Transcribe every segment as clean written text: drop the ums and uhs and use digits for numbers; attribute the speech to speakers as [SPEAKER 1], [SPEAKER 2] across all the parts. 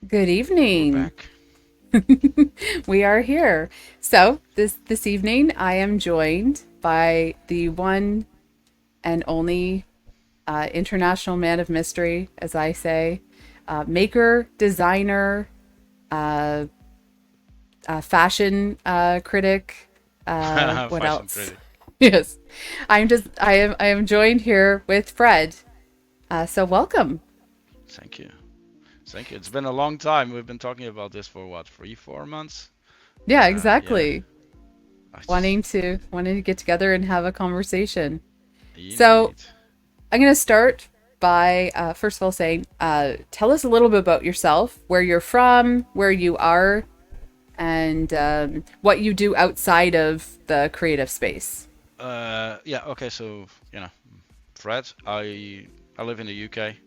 [SPEAKER 1] Good
[SPEAKER 2] We're
[SPEAKER 1] evening.
[SPEAKER 2] back.
[SPEAKER 1] We are here. So this evening, I am joined by the one and only international man of mystery, as I say, maker, designer, uh, fashion critic. What
[SPEAKER 2] Fashion
[SPEAKER 1] else?
[SPEAKER 2] critic.
[SPEAKER 1] Yes, I am joined here with Fred. So welcome.
[SPEAKER 2] Thank you. Thank you. It's been a long time. We've been talking about this for what, 4 months?
[SPEAKER 1] Yeah,
[SPEAKER 2] Yeah.
[SPEAKER 1] exactly.
[SPEAKER 2] I just,
[SPEAKER 1] Wanting to get together and have a conversation. So
[SPEAKER 2] indeed.
[SPEAKER 1] I'm going to start by first of all saying, tell us a little bit about yourself, where you're from, where you are, and what you do outside of the creative space.
[SPEAKER 2] Yeah. Okay. So Fred, I live in the UK.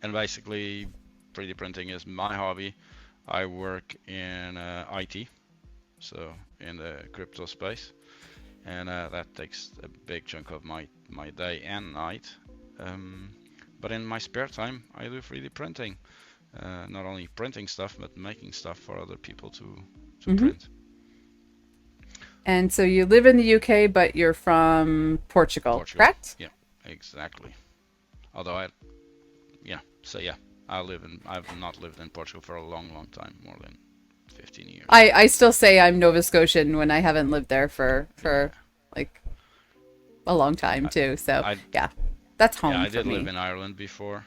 [SPEAKER 2] And basically, 3D printing is my hobby. I work in IT, so in the crypto space. And that takes a big chunk of my day and night. Um, but in my spare time, I do 3D printing. Not only printing stuff, but making stuff for other people to
[SPEAKER 1] Hmm.
[SPEAKER 2] print.
[SPEAKER 1] And so you live in the UK, but you're from Portugal,
[SPEAKER 2] Portugal,
[SPEAKER 1] correct?
[SPEAKER 2] yeah, exactly. Although yeah, I've not lived in Portugal for a long, long time, more than 15 years.
[SPEAKER 1] I still say I'm Nova Scotian when I haven't lived there for
[SPEAKER 2] Yeah,
[SPEAKER 1] like a long time
[SPEAKER 2] I,
[SPEAKER 1] too. So
[SPEAKER 2] I
[SPEAKER 1] yeah, that's
[SPEAKER 2] yeah,
[SPEAKER 1] home
[SPEAKER 2] I
[SPEAKER 1] for
[SPEAKER 2] did live
[SPEAKER 1] me.
[SPEAKER 2] in Ireland before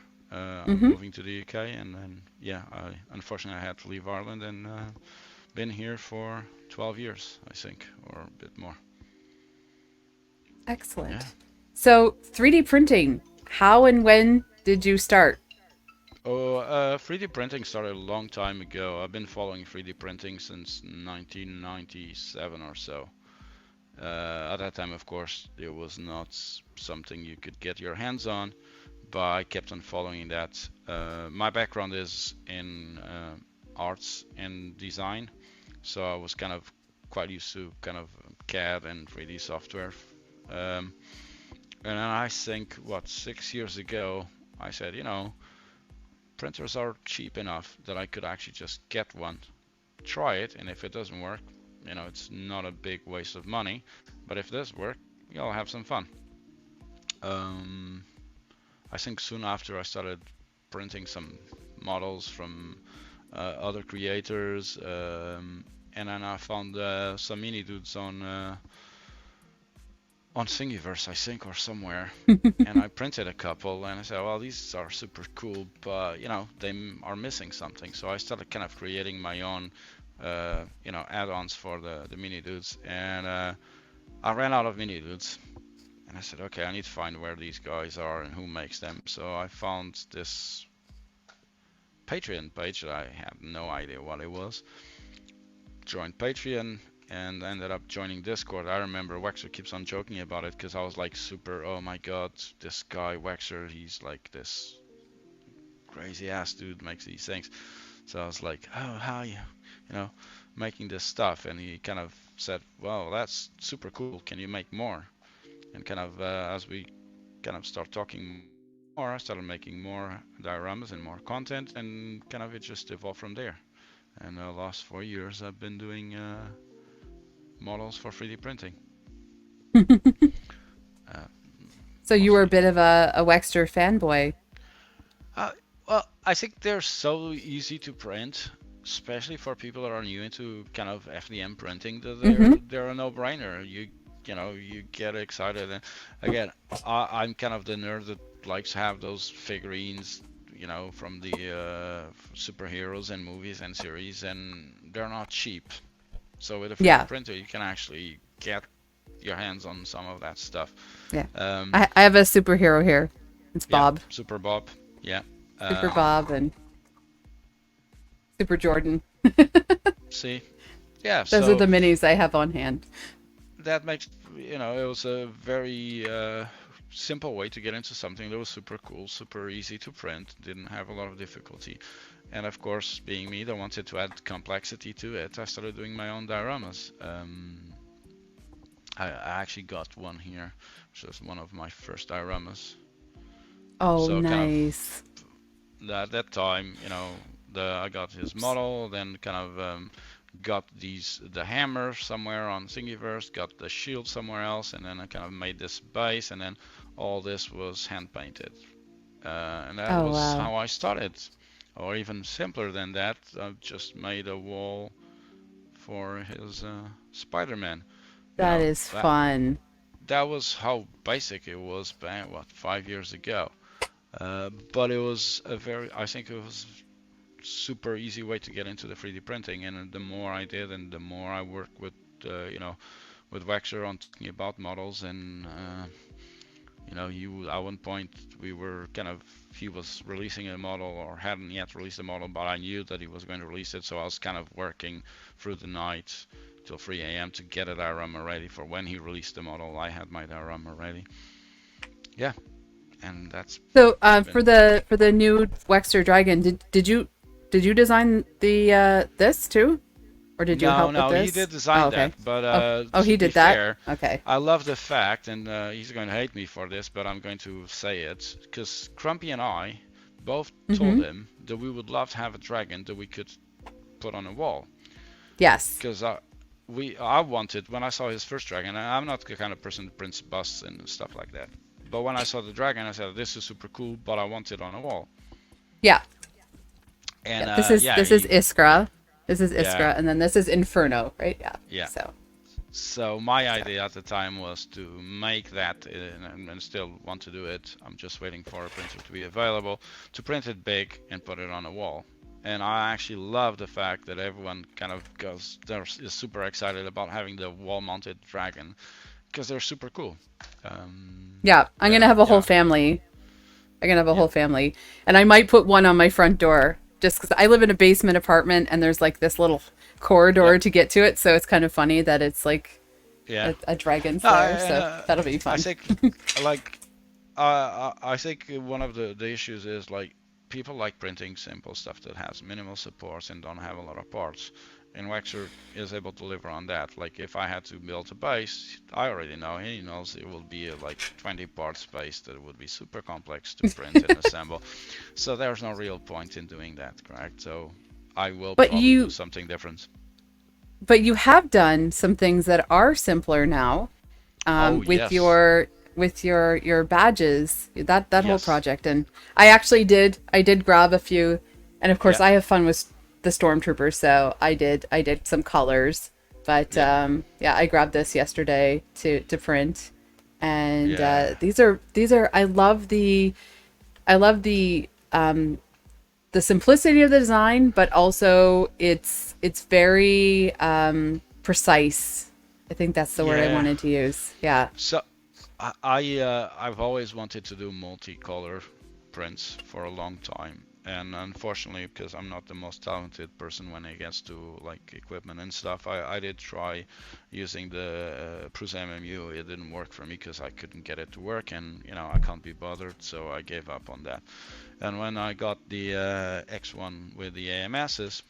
[SPEAKER 1] Hmm.
[SPEAKER 2] moving to the UK, and then yeah, I unfortunately I had to leave Ireland and been here for 12 years, I think, or a bit more. Yeah.
[SPEAKER 1] Excellent. So 3D printing, how and when did you start?
[SPEAKER 2] Oh, 3D printing started a long time ago. I've been following 3D printing since 1997 or so. At that time, of course, it was not something you could get your hands on, but I kept on following that. My background is in arts and design, so I was kind of quite used to kind of CAD and 3D software. Um, and then I think, what, 6 years ago, I said, printers are cheap enough that I could actually just get one, try it, and if it doesn't work, it's not a big waste of money. But if it does work, you'll have some fun. Um, I think soon after I started printing some models from other creators, and then I found some mini dudes on Thingiverse, I think, or somewhere, and I printed a couple, and I said, well, these are super cool, but they are missing something. So I started kind of creating my own, add-ons for the mini dudes, and I ran out of mini dudes, and I said, okay, I need to find where these guys are and who makes them. So I found this Patreon page that I had no idea what it was. Joined Patreon and ended up joining Discord. I remember Wexer keeps on joking about it because I was like super, oh my god, this guy Wexer, he's like this crazy ass dude makes these things. So I was like, oh, how you know, making this stuff? And he kind of said, well, that's super cool. Can you make more? And kind of as we kind of start talking more, I started making more dioramas and more content, and kind of it just evolved from there. And the last 4 years, I've been doing models for 3D printing, uh,
[SPEAKER 1] So you were a
[SPEAKER 2] mostly.
[SPEAKER 1] bit of a Wexter fanboy.
[SPEAKER 2] Uh, well, I think they're so easy to print, especially for people that are new into kind of FDM printing. That
[SPEAKER 1] Hmm.
[SPEAKER 2] they're a no-brainer. You get excited. And again, I'm kind of the nerd that likes to have those figurines, from the superheroes and movies and series, and they're not cheap. So with a 3D
[SPEAKER 1] Yeah,
[SPEAKER 2] printer, you can actually get your hands on some of that stuff.
[SPEAKER 1] yeah.
[SPEAKER 2] Um,
[SPEAKER 1] I have a superhero here. It's
[SPEAKER 2] yeah,
[SPEAKER 1] Bob,
[SPEAKER 2] Super Bob. Yeah.
[SPEAKER 1] Super Bob,
[SPEAKER 2] Um,
[SPEAKER 1] and Super Jordan.
[SPEAKER 2] see, yeah.
[SPEAKER 1] Those are
[SPEAKER 2] So
[SPEAKER 1] the minis I have on hand.
[SPEAKER 2] that makes it was a very simple way to get into something that was super cool, super easy to print, didn't have a lot of difficulty. And of course, being me that wanted to add complexity to it, I started doing my own dioramas. I actually got one here, which was one of my first dioramas.
[SPEAKER 1] Oh,
[SPEAKER 2] So kind of
[SPEAKER 1] nice.
[SPEAKER 2] at that time, I got his
[SPEAKER 1] Oops.
[SPEAKER 2] model, then kind of got the hammer somewhere on Thingiverse, got the shield somewhere else, and then I kind of made this base, and then all this was hand painted, and that
[SPEAKER 1] Oh,
[SPEAKER 2] was
[SPEAKER 1] wow.
[SPEAKER 2] how I started. Or even simpler than that, I've just made a wall for his Spider-Man. You
[SPEAKER 1] That
[SPEAKER 2] know,
[SPEAKER 1] is
[SPEAKER 2] that
[SPEAKER 1] fun.
[SPEAKER 2] that was how basic it was back, what, 5 years ago. But I think it was super easy way to get into the 3D printing. And the more I did, and the more I worked with, with Waxer on talking about models, and at one point we were kind of, he was releasing a model or hadn't yet released a model, but I knew that he was going to release it, so I was kind of working through the night till 3 a.m. to get a diorama ready for when he released the model. I had my diorama ready. Yeah, and that's
[SPEAKER 1] So,
[SPEAKER 2] been.
[SPEAKER 1] for the new Wexter Dragon, did you design the this too, or did you
[SPEAKER 2] No,
[SPEAKER 1] help with
[SPEAKER 2] no, he did
[SPEAKER 1] this? Oh,
[SPEAKER 2] design
[SPEAKER 1] okay.
[SPEAKER 2] that, but
[SPEAKER 1] Oh, oh,
[SPEAKER 2] to
[SPEAKER 1] he
[SPEAKER 2] be
[SPEAKER 1] did that.
[SPEAKER 2] fair,
[SPEAKER 1] Okay.
[SPEAKER 2] I love the fact, and he's going to hate me for this, but I'm going to say it, because Crumpy and I both told
[SPEAKER 1] Mm-hmm.
[SPEAKER 2] him that we would love to have a dragon that we could put on a wall,
[SPEAKER 1] Yes.
[SPEAKER 2] because I wanted, when I saw his first dragon, and I'm not the kind of person that prints busts and stuff like that, but when I saw the dragon, I said, this is super cool, but I want it on a wall.
[SPEAKER 1] Yeah.
[SPEAKER 2] And
[SPEAKER 1] Yeah.
[SPEAKER 2] yeah,
[SPEAKER 1] This is Iskra. This is
[SPEAKER 2] yeah,
[SPEAKER 1] Iskra, and then this is Inferno, right? Yeah.
[SPEAKER 2] yeah.
[SPEAKER 1] So.
[SPEAKER 2] So my
[SPEAKER 1] So.
[SPEAKER 2] idea at the time was to make that, and still want to do it. I'm just waiting for a printer to be available to print it big and put it on a wall. And I actually love the fact that everyone kind of is super excited about having the wall-mounted dragon, because they're super cool.
[SPEAKER 1] Yeah, I'm gonna have a whole
[SPEAKER 2] Yeah,
[SPEAKER 1] family. I'm gonna have a
[SPEAKER 2] yeah,
[SPEAKER 1] whole family, and I might put one on my front door just because I live in a basement apartment, and there's like this little
[SPEAKER 2] yeah,
[SPEAKER 1] corridor to get to it, so it's kind of funny that it's like
[SPEAKER 2] yeah.
[SPEAKER 1] a dragon's
[SPEAKER 2] No,
[SPEAKER 1] there.
[SPEAKER 2] and
[SPEAKER 1] So that'll be
[SPEAKER 2] I
[SPEAKER 1] fun.
[SPEAKER 2] think, like, I think one of the issues is, like, people like printing simple stuff that has minimal supports and don't have a lot of parts. And Waxer is able to deliver on that. Like, if I had to build a base, I already know, he knows it will be a, like, 20 parts base that would be super complex to print and assemble. So there's no real point in doing that, correct? So I will
[SPEAKER 1] But
[SPEAKER 2] probably do
[SPEAKER 1] you
[SPEAKER 2] something different.
[SPEAKER 1] but you have done some things that are simpler now,
[SPEAKER 2] Oh,
[SPEAKER 1] with
[SPEAKER 2] yes.
[SPEAKER 1] your badges, that whole
[SPEAKER 2] Yes.
[SPEAKER 1] project. And I did grab a few, and of course
[SPEAKER 2] Yeah.
[SPEAKER 1] I have fun with the stormtroopers, so I did some colors. But
[SPEAKER 2] Yeah.
[SPEAKER 1] yeah, I grabbed this yesterday to print, and
[SPEAKER 2] Yeah.
[SPEAKER 1] these are I love the simplicity of the design, but also it's very precise. I think that's the word I
[SPEAKER 2] Yeah.
[SPEAKER 1] wanted to use. Yeah.
[SPEAKER 2] So I've always wanted to do multicolor prints for a long time, and unfortunately, because I'm not the most talented person when it gets to like equipment and stuff, I did try using the Prusa MMU. It didn't work for me because I couldn't get it to work, and I can't be bothered, so I gave up on that. And when I got the X1 with the AMSs,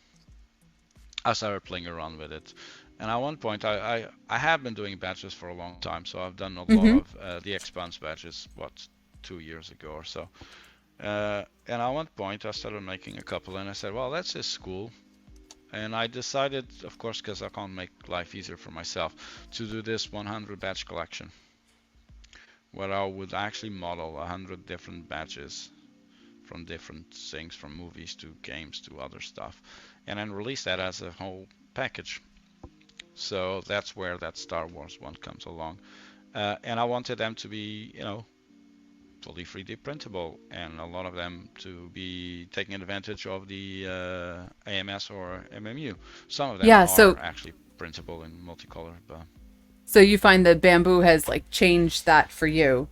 [SPEAKER 2] I started playing around with it. And at one point, I have been doing batches for a long time, so I've done a lot
[SPEAKER 1] Mm-hmm.
[SPEAKER 2] of the expanse batches, what, 2 years ago or so. And at one point, I started making a couple, and I said, well, that's just cool. And I decided, of course, because I can't make life easier for myself, to do this 100 batch collection, where I would actually model 100 different batches from different things, from movies to games to other stuff, and then release that as a whole package. So that's where that Star Wars one comes along. And I wanted them to be, fully 3D printable, and a lot of them to be taking advantage of the AMS or MMU. Some of them
[SPEAKER 1] Yeah.
[SPEAKER 2] are
[SPEAKER 1] So
[SPEAKER 2] actually printable in multicolor, but
[SPEAKER 1] you find that bamboo has like changed that for you.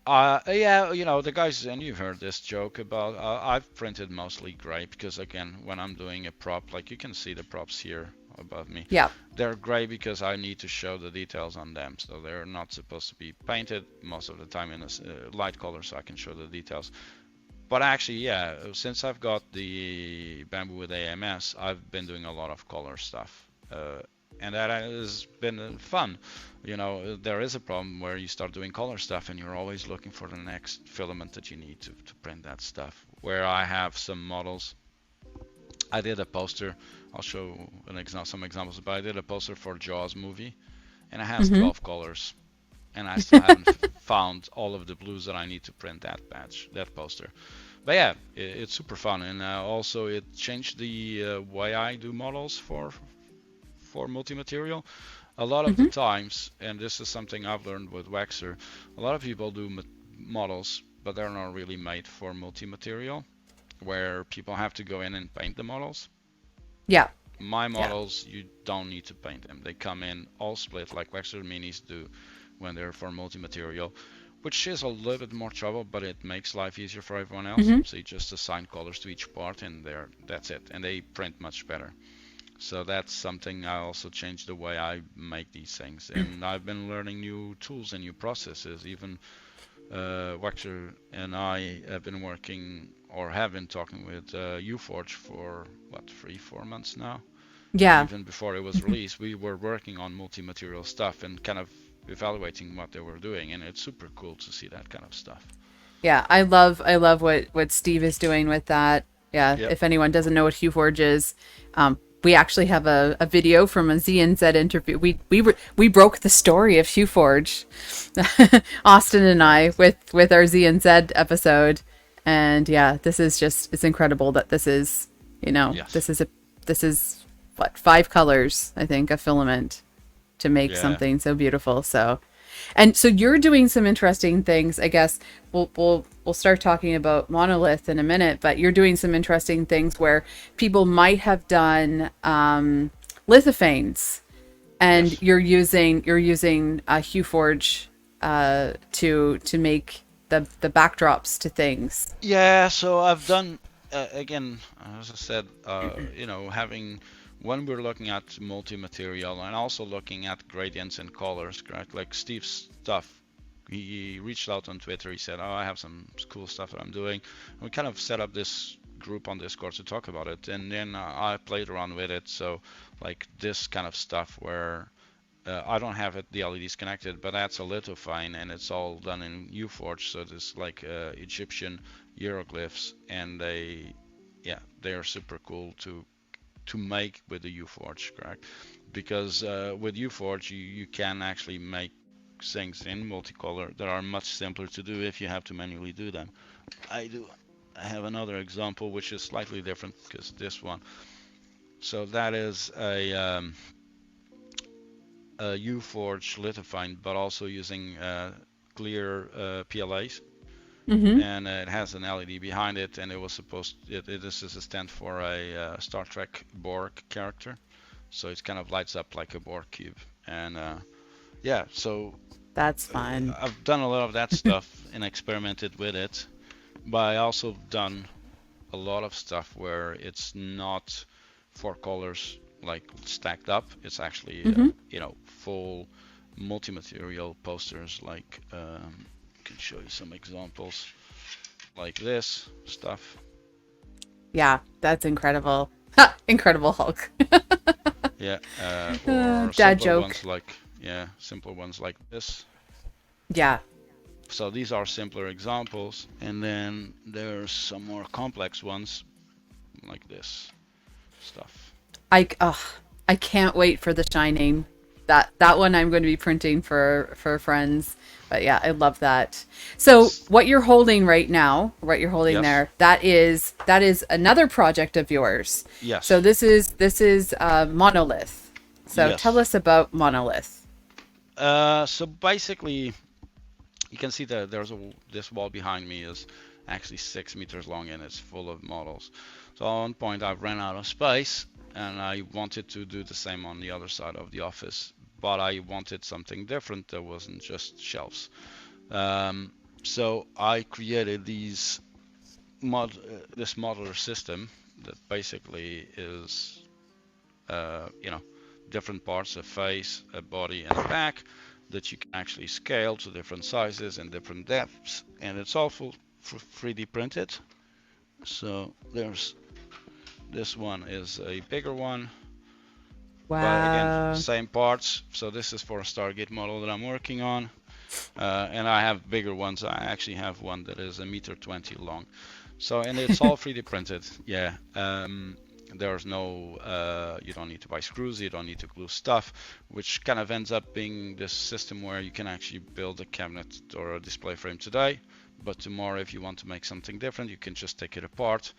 [SPEAKER 2] yeah, the guys, and you've heard this joke about, I've printed mostly gray because, again, when I'm doing a prop, like you can see the props here above me,
[SPEAKER 1] Yeah.
[SPEAKER 2] they're gray because I need to show the details on them. So they're not supposed to be painted most of the time in a light color so I can show the details. But actually, yeah, since I've got the bamboo with AMS, I've been doing a lot of color stuff. and that has been fun. You know, there is a problem where you start doing color stuff and you're always looking for the next filament that you need to print that stuff. Where I have some models, I did a poster. I'll show some examples, but I did a poster for Jaws movie, and it has
[SPEAKER 1] Mm-hmm.
[SPEAKER 2] 12 colors, and I still haven't found all of the blues that I need to print that poster. But yeah, it's super fun, and also it changed the way I do models for multi-material. A lot of the
[SPEAKER 1] Mm-hmm.
[SPEAKER 2] times, and this is something I've learned with Waxer, a lot of people do models, but they're not really made for multi-material, where people have to go in and paint the models.
[SPEAKER 1] Yeah.
[SPEAKER 2] My
[SPEAKER 1] Yeah.
[SPEAKER 2] models, you don't need to paint them. They come in all split like Waxer Minis do when they're for multi-material, which is a little bit more trouble, but it makes life easier for everyone else.
[SPEAKER 1] Mm-hmm.
[SPEAKER 2] So you just assign colors to each part, and that's it. And they print much better. So that's something I also changed the way I make these things. And I've been learning new tools and new processes. Even Waxer and I have been working or have been talking with HueForge for what, 3-4 months now. And
[SPEAKER 1] Yeah.
[SPEAKER 2] even before it was released, we were working on multi-material stuff and kind of evaluating what they were doing. And it's super cool to see that kind of stuff.
[SPEAKER 1] Yeah. I love what Steve is doing with that. Yeah.
[SPEAKER 2] Yep.
[SPEAKER 1] If anyone doesn't know what HueForge is, we actually have a video from a Z and Z interview. We broke the story of HueForge, Austin and I, with our Z and Z episode. And yeah, this is just, it's incredible that this is,
[SPEAKER 2] Yes.
[SPEAKER 1] this is what, 5 colors, I think, of filament to make
[SPEAKER 2] Yeah.
[SPEAKER 1] something so beautiful. So, and so you're doing some interesting things. I guess we'll start talking about Monolith in a minute, but you're doing some interesting things where people might have done lithophanes, and
[SPEAKER 2] Yes.
[SPEAKER 1] you're using HueForge to make the backdrops to things.
[SPEAKER 2] Yeah, so I've done again, as I said, having when we're looking at multi-material and also looking at gradients and colors, correct? Like Steve's stuff, he reached out on Twitter. He said, "Oh, I have some cool stuff that I'm doing." And we kind of set up this group on Discord to talk about it, and then I played around with it. So, like this kind of stuff where I don't have the LEDs connected, but that's a lithophane, and it's all done in HueForge. So it's like Egyptian hieroglyphs, and they are super cool to make with the HueForge, correct? Because with HueForge, you can actually make things in multicolor that are much simpler to do if you have to manually do them. I do. I have another example which is slightly different because this one. So that is a HueForge lithophane, but also using clear PLAs,
[SPEAKER 1] Mm-hmm.
[SPEAKER 2] and it has an LED behind it, and it was supposed. This is a stand for a Star Trek Borg character, so it kind of lights up like a Borg cube, and yeah, so
[SPEAKER 1] That's fun.
[SPEAKER 2] I've done a lot of that stuff and experimented with it, but I also done a lot of stuff where it's not 4 colors like stacked up. It's actually
[SPEAKER 1] Mm-hmm.
[SPEAKER 2] full multi-material posters. Like I can show you some examples like this stuff.
[SPEAKER 1] Yeah, that's incredible. Ha! Incredible Hulk.
[SPEAKER 2] Yeah, or
[SPEAKER 1] Dad
[SPEAKER 2] simpler
[SPEAKER 1] joke.
[SPEAKER 2] ones like simpler ones like this.
[SPEAKER 1] Yeah.
[SPEAKER 2] So these are simpler examples, and then there's some more complex ones like this stuff.
[SPEAKER 1] I can't wait for the Shining. That one I'm going to be printing for friends. But yeah, I love that. So what you're holding right now, what you're holding
[SPEAKER 2] Yes,
[SPEAKER 1] there, that is another project of yours. So
[SPEAKER 2] yes,
[SPEAKER 1] this is Monolith. So tell
[SPEAKER 2] yes.
[SPEAKER 1] us about Monolith.
[SPEAKER 2] So basically, you can see that this wall behind me is actually 6 meters long and it's full of models. So at one point I ran out of space and I wanted to do the same on the other side of the office, but I wanted something different that wasn't just shelves. Um, so I created this modular system that basically is different parts, a face, a body, and a back that you can actually scale to different sizes and different depths, and it's all full 3D printed. So there's this one is a bigger one, But again,
[SPEAKER 1] Wow.
[SPEAKER 2] same parts. So this is for a Stargate model that I'm working on. And I have bigger ones. I actually have one that is 1.20 m long. So, and it's all 3D printed. Yeah. There's no, you don't need to buy screws, you don't need to glue stuff, which kind of ends up being this system where you can actually build a cabinet or a display frame today, but tomorrow if you want to make something different, you can just take it apart,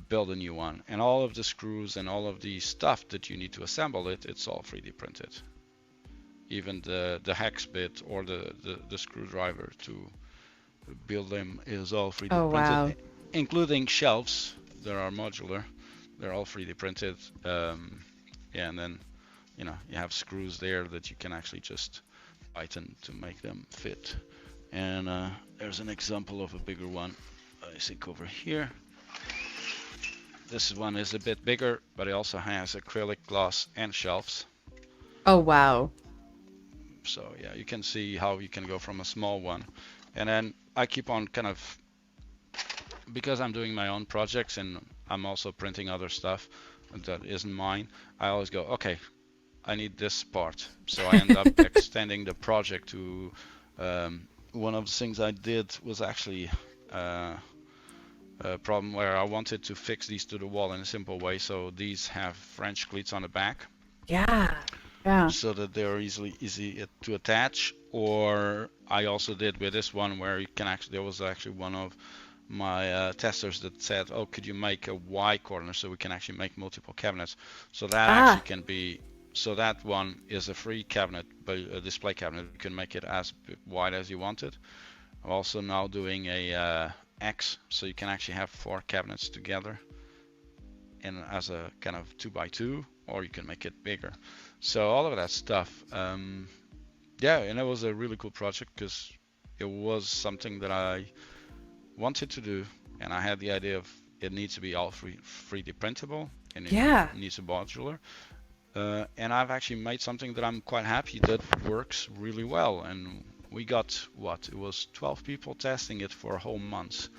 [SPEAKER 2] build a new one, and all of the screws and all of the stuff that you need to assemble it, it's all 3D printed. Even the hex bit or the screwdriver to build them is all 3D
[SPEAKER 1] Oh, wow.
[SPEAKER 2] printed, including shelves that are modular. They're all 3D printed. Yeah, and then you have screws there that you can actually just tighten to make them fit. And there's an example of a bigger one, I think over here. This one is a bit bigger, but it also has acrylic glass and shelves.
[SPEAKER 1] Oh, wow.
[SPEAKER 2] So yeah, you can see how you can go from a small one. And then I keep on kind of, because I'm doing my own projects and I'm also printing other stuff that isn't mine, I always go, okay, I need this part. So I end up extending the project to, one of the things I did was actually a problem where I wanted to fix these to the wall in a simple way. So these have French cleats on the back,
[SPEAKER 1] Yeah. Yeah.
[SPEAKER 2] so that they're easy to attach. Or I also did with this one where you can actually, there was actually one of my testers that said, oh, could you make a Y corner so we can actually make multiple cabinets? So that actually
[SPEAKER 1] Ah,
[SPEAKER 2] can be, so that one is a free cabinet, but a display cabinet. You can make it as wide as you want it. I'm also now doing a X, so you can actually have 4 cabinets together in as a kind of 2x2, or you can make it bigger. So all of that stuff, yeah, and it was a really cool project because it was something that I wanted to do, and I had the idea of it needs to be all 3D printable and it
[SPEAKER 1] yeah.
[SPEAKER 2] needs a modular. And I've actually made something that I'm quite happy that works really well. And we got what? It was 12 people testing it for a whole month.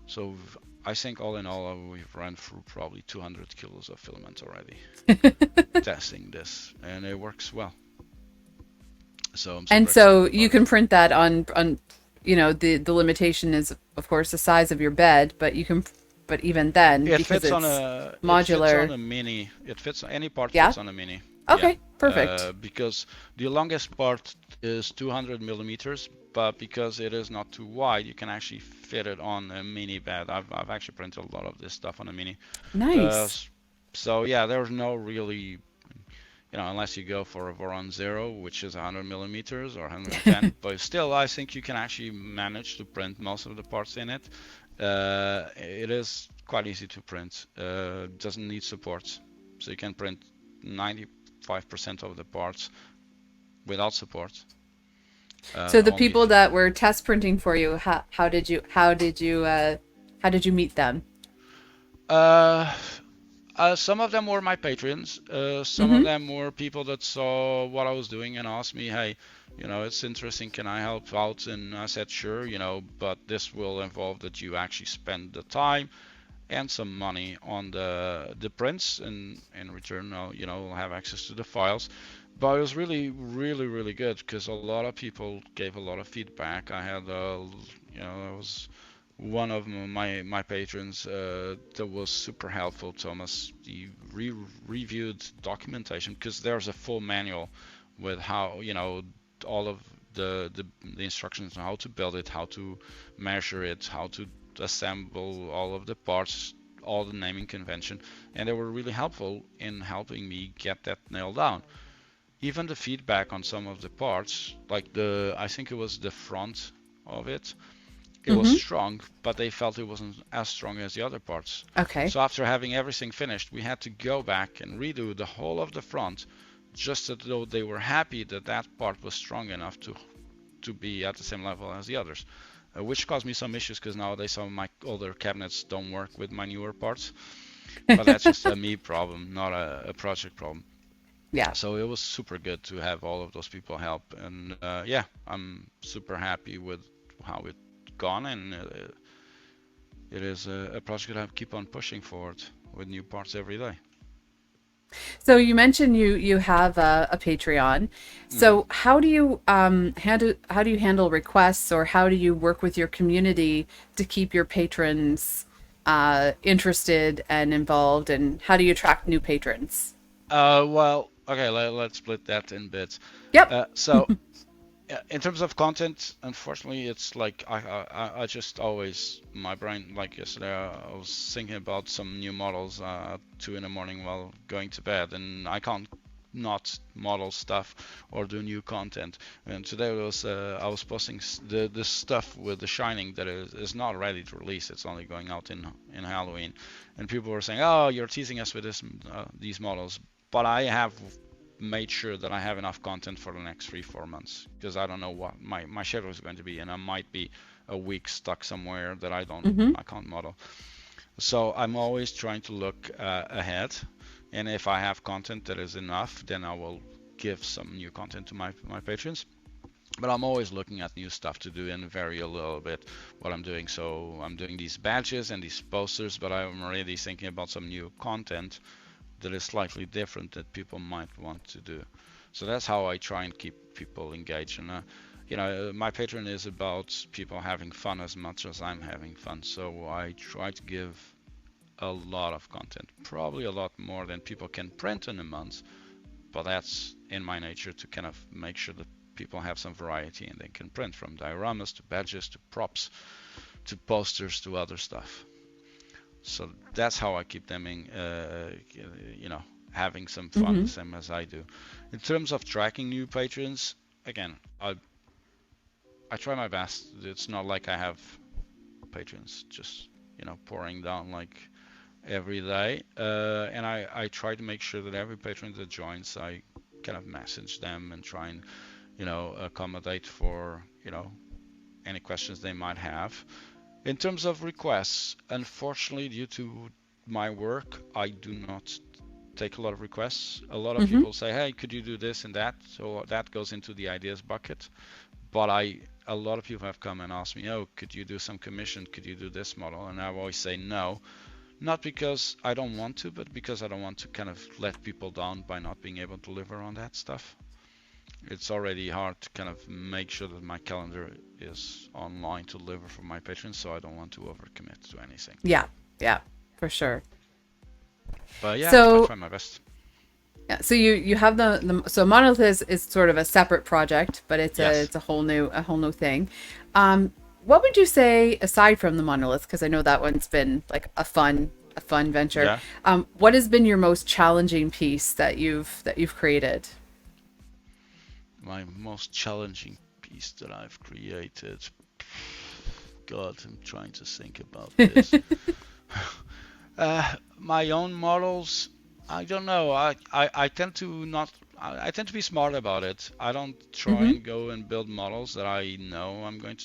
[SPEAKER 2] So I think all in all, we've run through probably 200 kilos of filament already testing this, and it works well. So I'm
[SPEAKER 1] And
[SPEAKER 2] super
[SPEAKER 1] so
[SPEAKER 2] excited
[SPEAKER 1] you
[SPEAKER 2] about it.
[SPEAKER 1] can print that on the limitation is of course the size of your bed, but you can but even then because it's
[SPEAKER 2] It fits on
[SPEAKER 1] modular.
[SPEAKER 2] a mini. It fits any part
[SPEAKER 1] Yeah.
[SPEAKER 2] fits on a mini. Yeah,
[SPEAKER 1] Okay. Perfect.
[SPEAKER 2] because the longest part is 200 millimeters, but because it is not too wide, you can actually fit it on a mini bed. I've actually printed a lot of this stuff on a mini. Uh,
[SPEAKER 1] Nice.
[SPEAKER 2] s- so yeah, there's no really, unless you go for a Voron Zero, which is 100 millimeters or 110, but still, I think you can actually manage to print most of the parts in it. It is quite easy to print. Doesn't need supports, so you can print 95% of the parts without support.
[SPEAKER 1] So the
[SPEAKER 2] Only
[SPEAKER 1] people
[SPEAKER 2] if you.
[SPEAKER 1] that were test printing for you, how did you meet them?
[SPEAKER 2] Uh, some of them were my patrons. Some of
[SPEAKER 1] Mm-hmm.
[SPEAKER 2] them were people that saw what I was doing and asked me, hey, it's interesting. Can I help out? And I said, sure, but this will involve that you actually spend the time and some money on the prints, and in return, we'll have access to the files. But it was really, really, really good because a lot of people gave a lot of feedback. I had, I was one of my patrons that was super helpful, Thomas. He reviewed documentation because there's a full manual with how all of the instructions on how to build it, how to measure it, how to assemble all of the parts, all the naming convention, and they were really helpful in helping me get that nailed down. Even the feedback on some of the parts, like I think it was the front of it, it was
[SPEAKER 1] Mm-hmm.
[SPEAKER 2] strong, but they felt it wasn't as strong as the other parts.
[SPEAKER 1] Okay.
[SPEAKER 2] So after having everything finished, we had to go back and redo the whole of the front, just as though they were happy that that part was strong enough to be at the same level as the others. Which caused me some issues because nowadays some of my older cabinets don't work with my newer parts. But that's just a me problem, not a project problem.
[SPEAKER 1] Yeah.
[SPEAKER 2] So it was super good to have all of those people help, and yeah, I'm super happy with how it gone, and it is a project that I keep on pushing forward with new parts every day.
[SPEAKER 1] So you mentioned you have a Patreon.
[SPEAKER 2] Hmm.
[SPEAKER 1] So how do you handle requests, or how do you work with your community to keep your patrons interested and involved, and how do you attract new patrons?
[SPEAKER 2] Well, okay, let's split that in bits.
[SPEAKER 1] Yep.
[SPEAKER 2] So in terms of content, unfortunately, it's like I just always my brain, like yesterday I was thinking about some new models 2 in the morning while going to bed, and I can't not model stuff or do new content. And today was I was posting the stuff with the Shining that is not ready to release. It's only going out in Halloween, and people were saying, "Oh, you're teasing us with these models." But I have made sure that I have enough content for the next 3-4 months, because I don't know what my schedule is going to be, and I might be a week stuck somewhere that
[SPEAKER 1] Mm-hmm.
[SPEAKER 2] I can't model. So I'm always trying to look ahead, and if I have content that is enough, then I will give some new content to my patrons. But I'm always looking at new stuff to do and vary a little bit what I'm doing. So I'm doing these badges and these posters, but I'm already thinking about some new content that is slightly different that people might want to do. So that's how I try and keep people engaged. And my Patreon is about people having fun as much as I'm having fun. So I try to give a lot of content, probably a lot more than people can print in a month. But that's in my nature to kind of make sure that people have some variety and they can print, from dioramas to badges to props to posters to other stuff. So that's how I keep them in, having some fun,
[SPEAKER 1] Mm-hmm.
[SPEAKER 2] the same as I do. In terms of tracking new patrons, again, I try my best. It's not like I have patrons just pouring down like every day, and I try to make sure that every patron that joins, I kind of message them and try and accommodate for any questions they might have. In terms of requests, unfortunately, due to my work, I do not take a lot of requests. A lot of
[SPEAKER 1] Mm-hmm.
[SPEAKER 2] people say, "Hey, could you do this and that?" So that goes into the ideas bucket. But a lot of people have come and asked me, "Oh, could you do some commission? Could you do this model?" And I always say no, not because I don't want to, but because I don't want to kind of let people down by not being able to deliver on that stuff. It's already hard to kind of make sure that my calendar is online to deliver for my patrons, so I don't want to overcommit to anything.
[SPEAKER 1] Yeah. Yeah. For sure.
[SPEAKER 2] But yeah, I
[SPEAKER 1] So
[SPEAKER 2] try my best.
[SPEAKER 1] yeah. So you have so Monolith is sort of a separate project, but
[SPEAKER 2] Yes.
[SPEAKER 1] it's a whole new thing. What would you say aside from the Monolith? Because I know that one's been like a fun venture.
[SPEAKER 2] Yeah.
[SPEAKER 1] What has been your most challenging piece that you've created?
[SPEAKER 2] My most challenging piece that I've created. God, I'm trying to think about this. My own models, I don't know. I tend to not. I tend to be smart about it. I don't try
[SPEAKER 1] Mm-hmm.
[SPEAKER 2] and go and build models that I know I'm going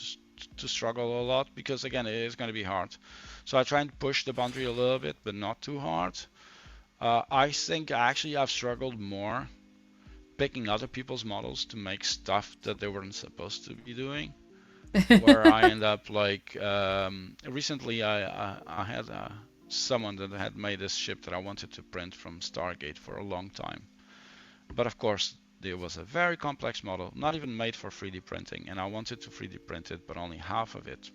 [SPEAKER 2] to struggle a lot, because again, it is going to be hard. So I try and push the boundary a little bit, but not too hard. I think actually I've struggled more picking other people's models to make stuff that they weren't supposed to be doing, where I end up like recently I had someone that had made this ship that I wanted to print from Stargate for a long time, but of course there was a very complex model, not even made for 3D printing, and I wanted to 3D print it, but only half of it.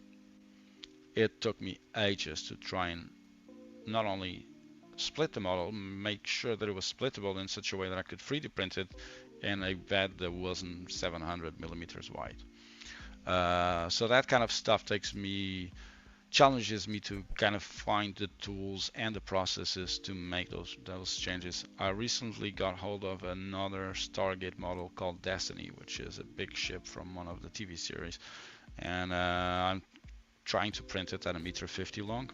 [SPEAKER 2] It took me ages to try and not only split the model, make sure that it was splittable in such a way that I could 3D print it in a bed that wasn't 700 millimeters wide. So that kind of stuff challenges me to kind of find the tools and the processes to make those changes. I recently got hold of another Stargate model called Destiny, which is a big ship from one of the TV series, and I'm trying to print it at 1.50 m long.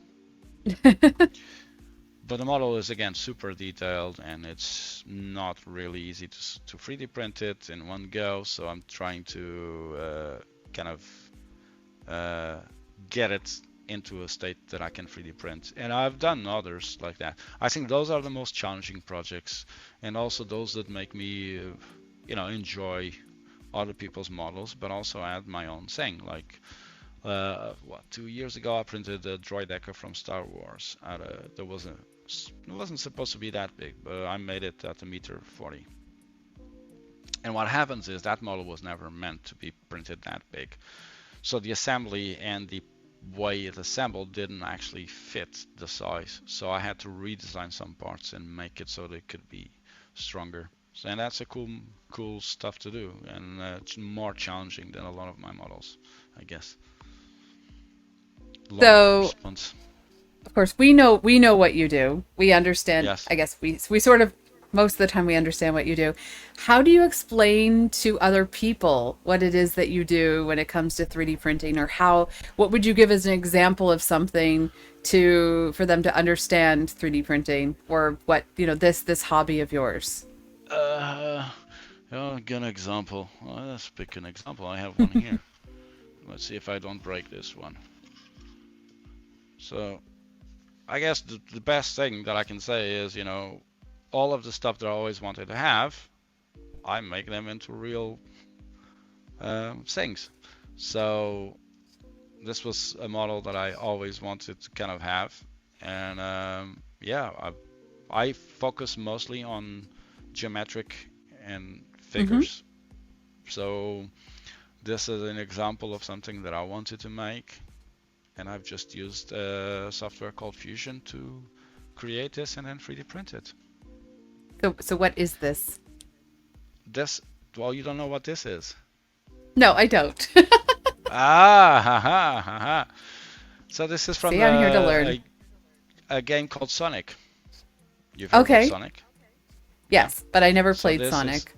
[SPEAKER 2] But the model is again super detailed, and it's not really easy to 3D print it in one go. So I'm trying to kind of uh, get it into a state that I can 3D print. And I've done others like that. I think those are the most challenging projects, and also those that make me, enjoy other people's models, but also add my own thing. Like, 2 years ago, I printed a droid Echo from Star Wars. There was It wasn't supposed to be that big, but I made it at a meter 40. And what happens is that model was never meant to be printed that big. So the assembly and the way it assembled didn't actually fit the size. So I had to redesign some parts and make it so they could be stronger. And that's a cool stuff to do, and it's more challenging than a lot of my models, I guess. Long
[SPEAKER 1] So,
[SPEAKER 2] response.
[SPEAKER 1] of course, we know what you do. We understand.
[SPEAKER 2] Yes.
[SPEAKER 1] I guess we sort of most of the time we understand what you do. How do you explain to other people what it is that you do when it comes to 3D printing, or what would you give as an example of something to for them to understand 3D printing, or what, this hobby of yours?
[SPEAKER 2] Uh, oh, good example. Well, let's pick an example. I have one here. Let's see if I don't break this one. So, I guess the best thing that I can say is, all of the stuff that I always wanted to have, I make them into real things. So, this was a model that I always wanted to kind of have, and yeah, I focus mostly on geometric and
[SPEAKER 1] Mm-hmm.
[SPEAKER 2] figures. So this is an example of something that I wanted to make, and I've just used software called Fusion to create this and then 3D print it.
[SPEAKER 1] So what is this?
[SPEAKER 2] This, well, you don't know what this is.
[SPEAKER 1] No, I don't.
[SPEAKER 2] Ah, ha ha ha ha. So this is from
[SPEAKER 1] See, I'm here to learn.
[SPEAKER 2] a game called Sonic. You've heard of
[SPEAKER 1] Okay.
[SPEAKER 2] Sonic? Yeah.
[SPEAKER 1] Yes, but I never
[SPEAKER 2] So
[SPEAKER 1] played
[SPEAKER 2] this is
[SPEAKER 1] Sonic.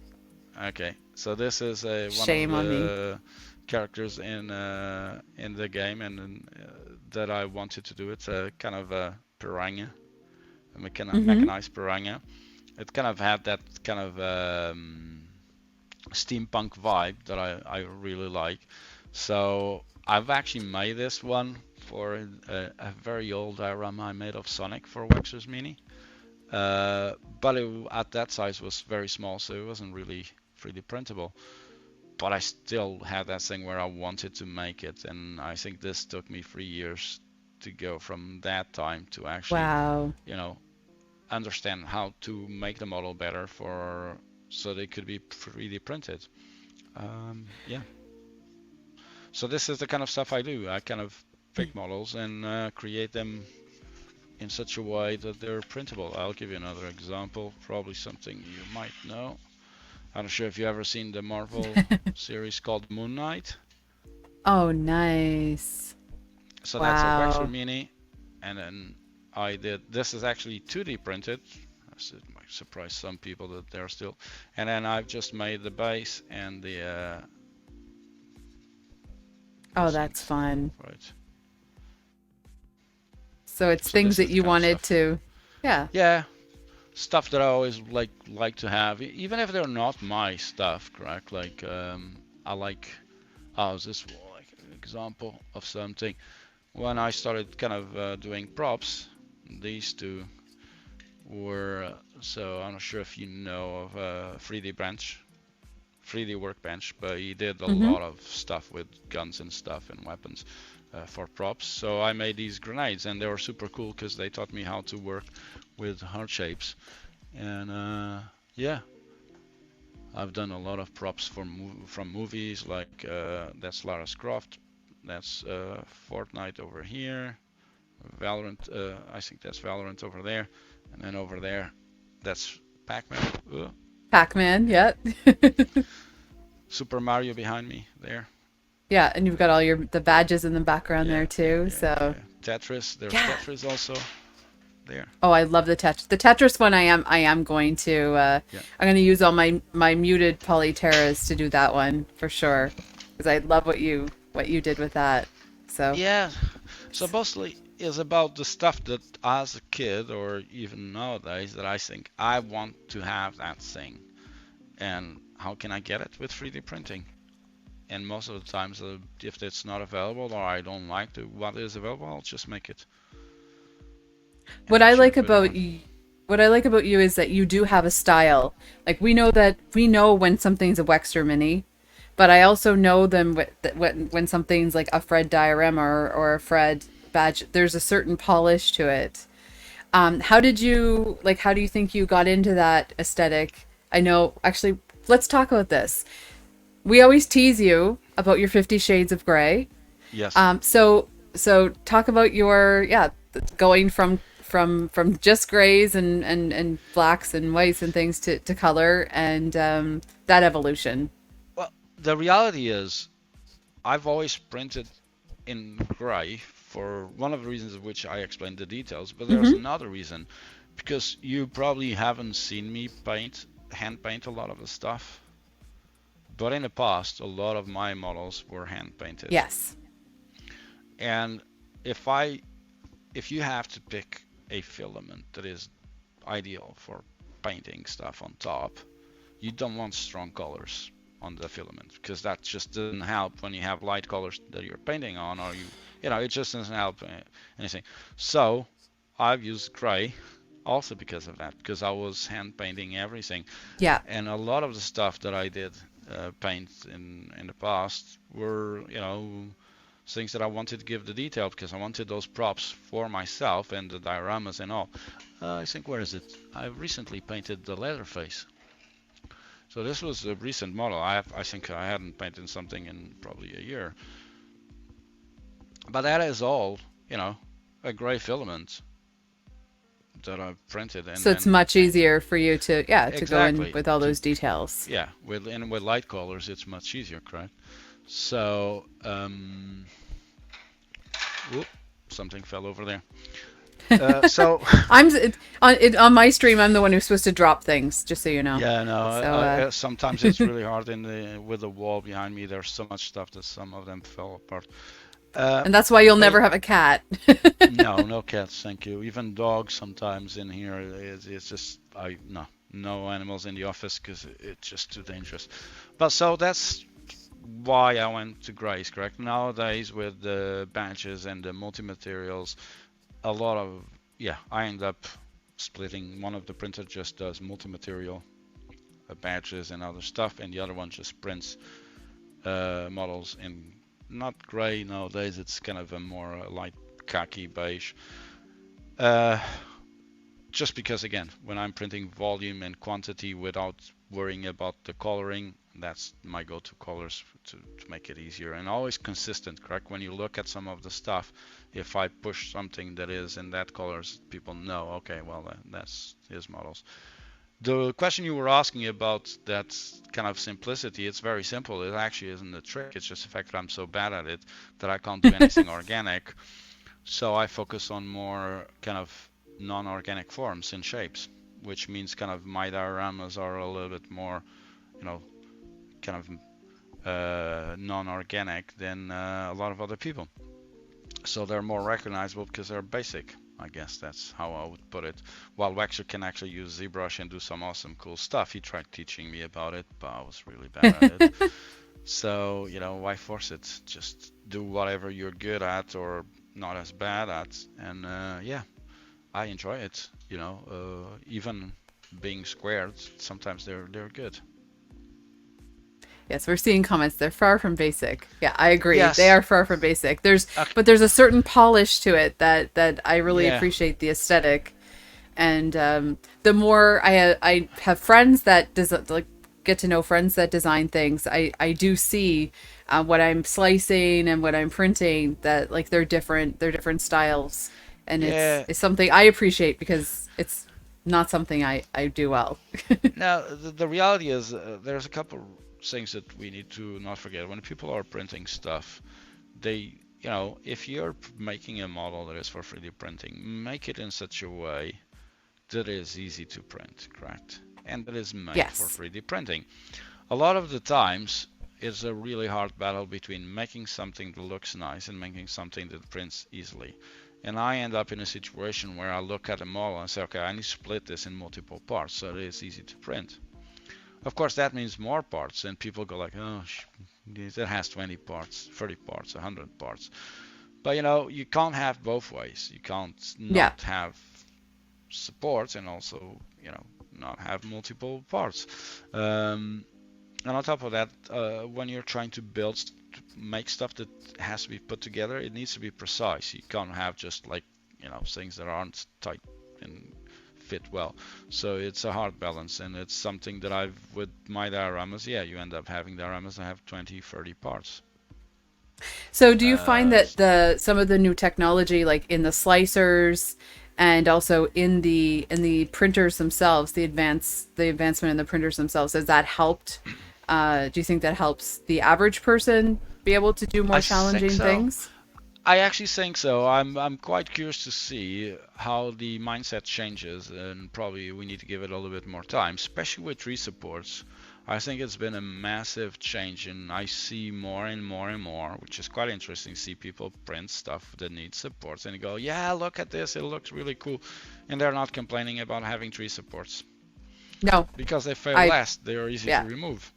[SPEAKER 2] okay. So this is one of
[SPEAKER 1] Shame on me.
[SPEAKER 2] the characters in the game, and that I wanted to do. It's a kind of a piranha, a
[SPEAKER 1] Mm-hmm.
[SPEAKER 2] mechanized piranha. It kind of had that kind of steampunk vibe that I really like. So I've actually made this one for a very old diorama I made of Sonic for Wexer's Mini. But at that size was very small, so it wasn't really 3D printable. But I still had that thing where I wanted to make it, and I think this took me 3 years to go from that time to actually,
[SPEAKER 1] Wow.
[SPEAKER 2] you know, understand how to make the model better for so they could be 3D printed. Yeah. So this is the kind of stuff I do. I kind of pick models and create them in such a way that they're printable. I'll give you another example, probably something you might know. I'm not sure if you've ever seen the Marvel series called Moon Knight.
[SPEAKER 1] Oh, nice.
[SPEAKER 2] So that's a Wexer
[SPEAKER 1] Wow.
[SPEAKER 2] Mini, and then I did. This is actually 2D printed. It might surprise some people that they're still. And then I've just made the base and
[SPEAKER 1] Oh,
[SPEAKER 2] those
[SPEAKER 1] that's
[SPEAKER 2] things.
[SPEAKER 1] fun.
[SPEAKER 2] Right.
[SPEAKER 1] So it's
[SPEAKER 2] So
[SPEAKER 1] things
[SPEAKER 2] this
[SPEAKER 1] that
[SPEAKER 2] is the
[SPEAKER 1] you
[SPEAKER 2] kind of
[SPEAKER 1] wanted
[SPEAKER 2] stuff.
[SPEAKER 1] to, yeah.
[SPEAKER 2] Yeah, stuff that I always like to have, even if they're not my stuff, correct? Like I like, oh, is this like an example of something? When I started kind of doing props, these two were so I'm not sure if you know of 3D bench, 3D workbench, but he did a
[SPEAKER 1] Mm-hmm.
[SPEAKER 2] lot of stuff with guns and stuff and weapons for props. So I made these grenades, and they were super cool because they taught me how to work with heart shapes. And yeah, I've done a lot of props from movies like that's Lara Croft, that's Fortnite over here, Valorant. I think that's Valorant over there, and then over there, that's Pac-Man.
[SPEAKER 1] Pac-Man, yeah.
[SPEAKER 2] Super Mario behind me there.
[SPEAKER 1] Yeah, and you've got all the badges in the background
[SPEAKER 2] Yeah,
[SPEAKER 1] there
[SPEAKER 2] yeah,
[SPEAKER 1] too.
[SPEAKER 2] yeah, yeah,
[SPEAKER 1] So,
[SPEAKER 2] yeah. Tetris. There's
[SPEAKER 1] yeah.
[SPEAKER 2] Tetris also there.
[SPEAKER 1] Oh, I love the Tetris one. I am going to
[SPEAKER 2] Yeah.
[SPEAKER 1] I'm going to use all my muted polyteras to do that one for sure, because I love what you did with that. So,
[SPEAKER 2] Yeah. So mostly is about the stuff that as a kid or even nowadays that I think I want to have that thing, and how can I get it with 3D printing? And most of the times, if it's not available or I don't like what is available, I'll just make it
[SPEAKER 1] what
[SPEAKER 2] and
[SPEAKER 1] I
[SPEAKER 2] share
[SPEAKER 1] like
[SPEAKER 2] it with
[SPEAKER 1] about
[SPEAKER 2] everyone.
[SPEAKER 1] y- what I like about you is that you do have a style. Like we know when something's a Wexter Mini, but I also know them when something's like a Fred diorama or a Fred badge. There's a certain polish to it. How did you like? How do you think you got into that aesthetic? I know. Actually, let's talk about this. We always tease you about your 50 Shades of Grey.
[SPEAKER 2] Yes.
[SPEAKER 1] So talk about your going from just grays and blacks and whites and things to color and that evolution.
[SPEAKER 2] Well, the reality is, I've always printed in gray for one of the reasons of which I explained the details, but there's
[SPEAKER 1] Mm-hmm.
[SPEAKER 2] another reason because you probably haven't seen me hand paint a lot of the stuff, but in the past, a lot of my models were hand painted.
[SPEAKER 1] Yes.
[SPEAKER 2] And if I if you have to pick a filament that is ideal for painting stuff on top, you don't want strong colors on the filament because that just doesn't help when you have light colors that you're painting on, or it just doesn't help anything. So I've used gray also because of that, because I was hand painting everything,
[SPEAKER 1] Yeah.
[SPEAKER 2] and a lot of the stuff that I did paint in the past were things that I wanted to give the detail because I wanted those props for myself and the dioramas and all. I think, where is it? I recently painted the leather face. So this was a recent model. I think I hadn't painted something in probably a year. But that is all, a gray filament that I've printed
[SPEAKER 1] So it's
[SPEAKER 2] and
[SPEAKER 1] much easier for you to go in
[SPEAKER 2] exactly
[SPEAKER 1] with all
[SPEAKER 2] to
[SPEAKER 1] those details.
[SPEAKER 2] yeah, with light colors it's much easier, correct? So whoop, something fell over there. So
[SPEAKER 1] On my stream. I'm the one who's supposed to drop things, just so you know.
[SPEAKER 2] yeah, no,
[SPEAKER 1] So
[SPEAKER 2] sometimes it's really hard with the wall behind me. There's so much stuff that some of them fell apart. Uh,
[SPEAKER 1] and that's why you'll
[SPEAKER 2] but
[SPEAKER 1] never have a cat.
[SPEAKER 2] no, no cats, thank you. Even dogs sometimes in here. It's just no animals in the office because it's just too dangerous. But so that's why I went to grays, correct? Nowadays with the badges and the multi-materials, a lot of I end up splitting. One of the printer just does multi-material badges and other stuff, and the other one just prints models in not gray nowadays. It's kind of a more light khaki beige. Uh, just because again, when I'm printing volume and quantity without worrying about the coloring, that's my go-to colors to make it easier and always consistent, correct? When you look at some of the stuff, if I push something that is in that colors, people know, okay, well, that's his models. The question you were asking about that kind of simplicity, it's very simple. It actually isn't a trick. It's just the fact that I'm so bad at it that I can't do anything organic. So I focus on more kind of non-organic forms and shapes, which means kind of my dioramas are a little bit more, you know, kind of non-organic than a lot of other people. So they're more recognizable because they're basic. I guess that's how I would put it. While Waxer can actually use ZBrush and do some awesome cool stuff. He tried teaching me about it, but I was really bad at it. So, why force it? Just do whatever you're good at or not as bad at. And yeah, I enjoy it. Even being squared, sometimes they're good.
[SPEAKER 1] Yes, we're seeing comments. They're far from basic. Yeah, I agree. They
[SPEAKER 2] Yes.
[SPEAKER 1] are far from basic.
[SPEAKER 2] Okay.
[SPEAKER 1] But there's a certain polish to it that I really
[SPEAKER 2] Yeah.
[SPEAKER 1] appreciate the aesthetic. And the more I have friends that like get to know friends that design things, I do see what I'm slicing and what I'm printing that like they're different styles, and
[SPEAKER 2] Yeah.
[SPEAKER 1] it's something I appreciate because it's not something I do well.
[SPEAKER 2] Now, the reality is there's a couple things that we need to not forget. When people are printing stuff, they, if you're making a model that is for 3D printing, make it in such a way that is easy to print, correct? And that is made for
[SPEAKER 1] Yes.
[SPEAKER 2] 3D printing. A lot of the times, it's a really hard battle between making something that looks nice and making something that prints easily. And I end up in a situation where I look at a model and say, okay, I need to split this in multiple parts so that it's easy to print. Of course, that means more parts, and people go like, oh, it has 20 parts, 30 parts, 100 parts. But you can't have both ways. You can't
[SPEAKER 1] Yeah.
[SPEAKER 2] not have supports and also, not have multiple parts. And on top of that, when you're trying to make stuff that has to be put together, it needs to be precise. You can't have just like, things that aren't tight and fit well. So it's a hard balance, and it's something that I've with my dioramas. Yeah, you end up having dioramas that have 20, 30 parts.
[SPEAKER 1] So do you find
[SPEAKER 2] Uh,
[SPEAKER 1] that the some of the new technology, like in the slicers and also in the printers themselves, the advancement in the printers themselves, has that helped? Do you think that helps the average person be able to do
[SPEAKER 2] I
[SPEAKER 1] more
[SPEAKER 2] think
[SPEAKER 1] challenging
[SPEAKER 2] so.
[SPEAKER 1] things?
[SPEAKER 2] I actually think so. I'm quite curious to see how the mindset changes, and probably we need to give it a little bit more time, especially with tree supports. I think it's been a massive change, and I see more and more and more, which is quite interesting. See people print stuff that needs supports, and you go, "Yeah, look at this! It looks really cool," and they're not complaining about having tree supports
[SPEAKER 1] No,
[SPEAKER 2] because they fail
[SPEAKER 1] I
[SPEAKER 2] last. They are easy to
[SPEAKER 1] yeah.
[SPEAKER 2] remove.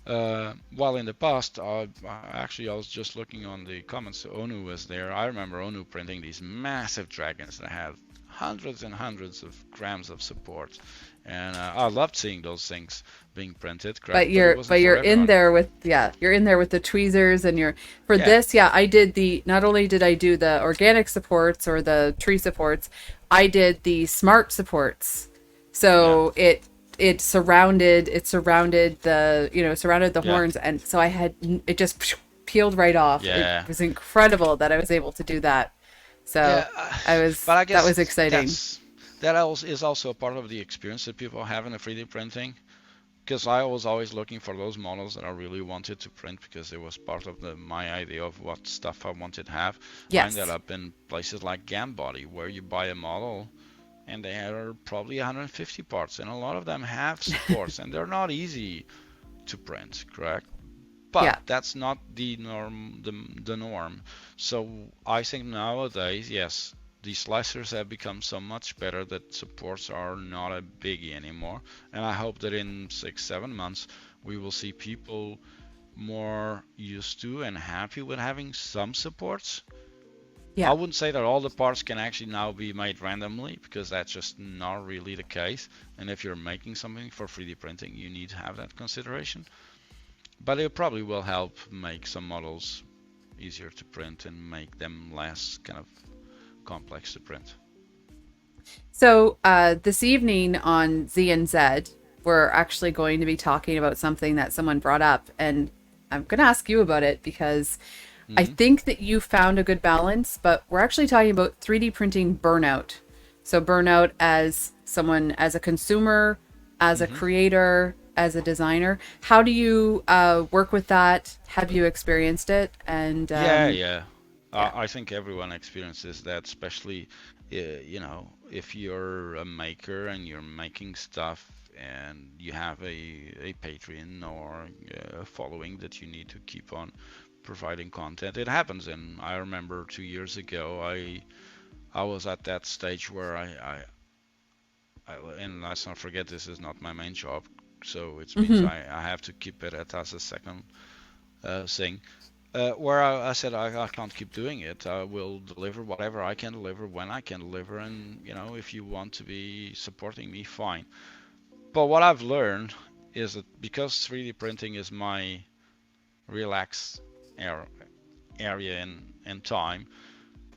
[SPEAKER 2] While in the past, actually, I was just looking on the comments. Onu was there. I remember Onu printing these massive dragons that had hundreds and hundreds of grams of support, and I loved seeing those things being printed, correct? But it
[SPEAKER 1] But
[SPEAKER 2] wasn't
[SPEAKER 1] you're
[SPEAKER 2] for
[SPEAKER 1] in
[SPEAKER 2] everyone.
[SPEAKER 1] there with you're in there with the tweezers and you're for
[SPEAKER 2] Yeah,
[SPEAKER 1] this, yeah, I did the not only did I do the organic supports or the tree supports, I did the smart supports.
[SPEAKER 2] yeah,
[SPEAKER 1] So it surrounded the, surrounded the
[SPEAKER 2] yeah,
[SPEAKER 1] horns, and so I had it just peeled right off. It
[SPEAKER 2] yeah,
[SPEAKER 1] was incredible that I was able to do that. So
[SPEAKER 2] yeah. But I
[SPEAKER 1] that was
[SPEAKER 2] guess
[SPEAKER 1] exciting.
[SPEAKER 2] that also is also a part of the experience that people have in the 3D printing. Because I was always looking for those models that I really wanted to print because it was part of my idea of what stuff I wanted to have. I ended
[SPEAKER 1] Yes.
[SPEAKER 2] up in places like Gambody where you buy a model and they are probably 150 parts, and a lot of them have supports and they're not easy to print, correct? But
[SPEAKER 1] Yeah.
[SPEAKER 2] that's not the norm. The norm. So I think nowadays, yes, the slicers have become so much better that supports are not a biggie anymore. And I hope that in 6, 7 months we will see people more used to and happy with having some supports. I
[SPEAKER 1] Yeah.
[SPEAKER 2] wouldn't say that all the parts can actually now be made randomly because that's just not really the case. And if you're making something for 3D printing, you need to have that consideration. But it probably will help make some models easier to print and make them less kind of complex to print.
[SPEAKER 1] So this evening on Z and Z, we're actually going to be talking about something that someone brought up, and I'm going to ask you about it because I
[SPEAKER 2] Hmm.
[SPEAKER 1] think that you found a good balance. But we're actually talking about 3D printing burnout. So burnout as someone, as a consumer, as a
[SPEAKER 2] Hmm.
[SPEAKER 1] creator, as a designer. How do you work with that? Have you experienced it? And
[SPEAKER 2] Yeah, yeah.
[SPEAKER 1] yeah,
[SPEAKER 2] I think everyone experiences that, especially, if you're a maker and you're making stuff and you have a Patreon or a following that you need to keep on providing content. It happens, and I remember 2 years ago, I was at that stage where and let's not forget this is not my main job, so it means
[SPEAKER 1] hmm
[SPEAKER 2] I have to keep it as a second thing. Where I said I can't keep doing it. I will deliver whatever I can deliver when I can deliver, and if you want to be supporting me, fine. But what I've learned is that because 3D printing is my relax area and time,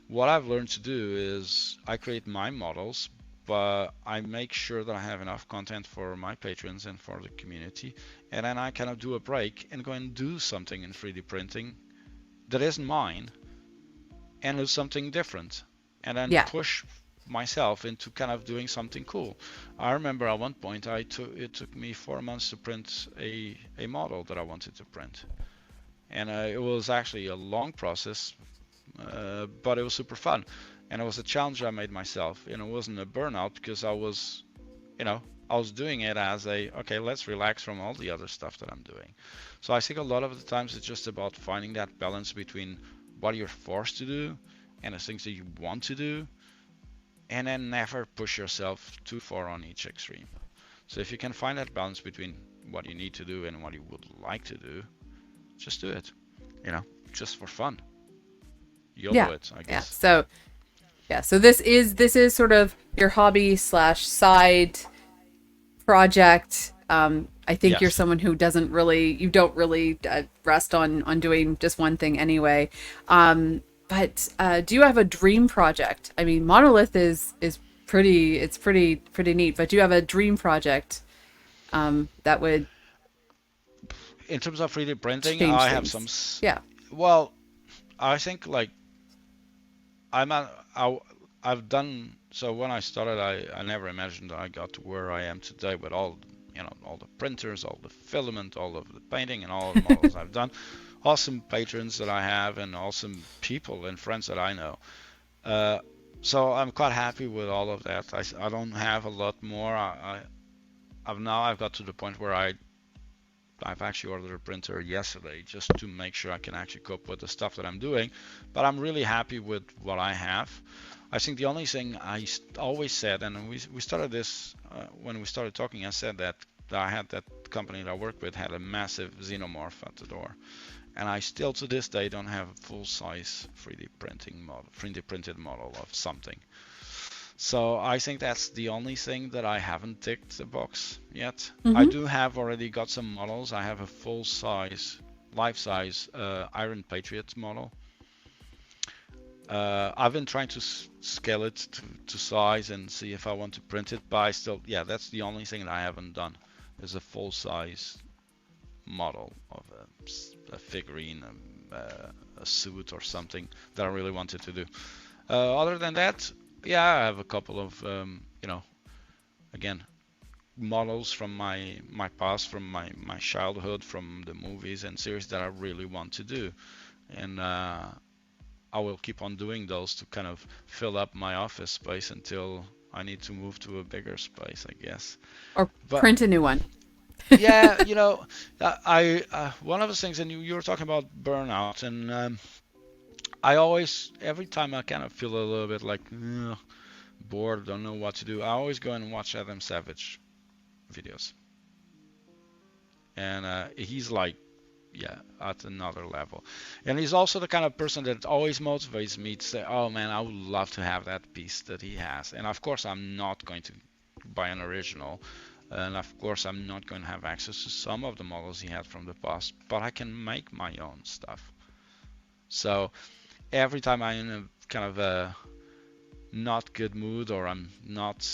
[SPEAKER 2] what I've learned to do is I create my models, but I make sure that I have enough content for my patrons and for the community. And then I kind of do a break and go and do something in 3D printing that isn't mine and do something different. And then
[SPEAKER 1] yeah,
[SPEAKER 2] push myself into kind of doing something cool. I remember at one point it took me 4 months to print a model that I wanted to print. And it was actually a long process, but it was super fun, and it was a challenge I made myself. And it wasn't a burnout because you know, I was doing it as a okay, let's relax from all the other stuff that I'm doing. So I think a lot of the times it's just about finding that balance between what you're forced to do and the things that you want to do, and then never push yourself too far on each extreme. So if you can find that balance between what you need to do and what you would like to do, just do it. You know, just for fun.
[SPEAKER 1] yeah,
[SPEAKER 2] YOLO it, I
[SPEAKER 1] yeah.
[SPEAKER 2] guess.
[SPEAKER 1] So yeah, so this is sort of your hobby slash side project. I think you're
[SPEAKER 2] Yes.
[SPEAKER 1] someone who you don't really rest on doing just one thing anyway. But do you have a dream project? I mean, Monolith is pretty neat. But do you have a dream project that would
[SPEAKER 2] In terms of 3D printing,
[SPEAKER 1] change
[SPEAKER 2] I have
[SPEAKER 1] things? Yeah.
[SPEAKER 2] well, I think like I'm at, I've done, so when I started, I never imagined I got to where I am today with all, all the printers, all the filament, all of the painting, and all the models I've done. Awesome patrons that I have, and awesome people and friends that I know. Uh, so I'm quite happy with all of that. I don't have a lot more. I've got to the point where I've actually ordered a printer yesterday just to make sure I can actually cope with the stuff that I'm doing. But I'm really happy with what I have. I think the only thing always said, and we started this when we started talking, I said that I had that company that I worked with had a massive xenomorph at the door. And I still to this day don't have a full-size 3D printed model of something. So I think that's the only thing that I haven't ticked the box yet. I
[SPEAKER 1] Mm-hmm.
[SPEAKER 2] do have already got some models. I have a full-size, life-size Iron Patriot model. I've been trying to scale it to size and see if I want to print it, but I still, yeah, that's the only thing that I haven't done is a full-size model of a figurine, a suit or something that I really wanted to do. Other than that, yeah, I have a couple of, again, models from my past, from my childhood, from the movies and series that I really want to do, and I will keep on doing those to kind of fill up my office space until I need to move to a bigger space, I guess.
[SPEAKER 1] Or
[SPEAKER 2] But
[SPEAKER 1] print a new one.
[SPEAKER 2] yeah, I one of the things, and you were talking about burnout, and I always, every time I kind of feel a little bit like bored, don't know what to do, I always go and watch Adam Savage videos, and he's like, yeah, at another level. And he's also the kind of person that always motivates me to say, oh man, I would love to have that piece that he has. And of course, I'm not going to buy an original. And of course, I'm not going to have access to some of the models he had from the past, but I can make my own stuff. So every time I'm in a kind of a not good mood or I'm not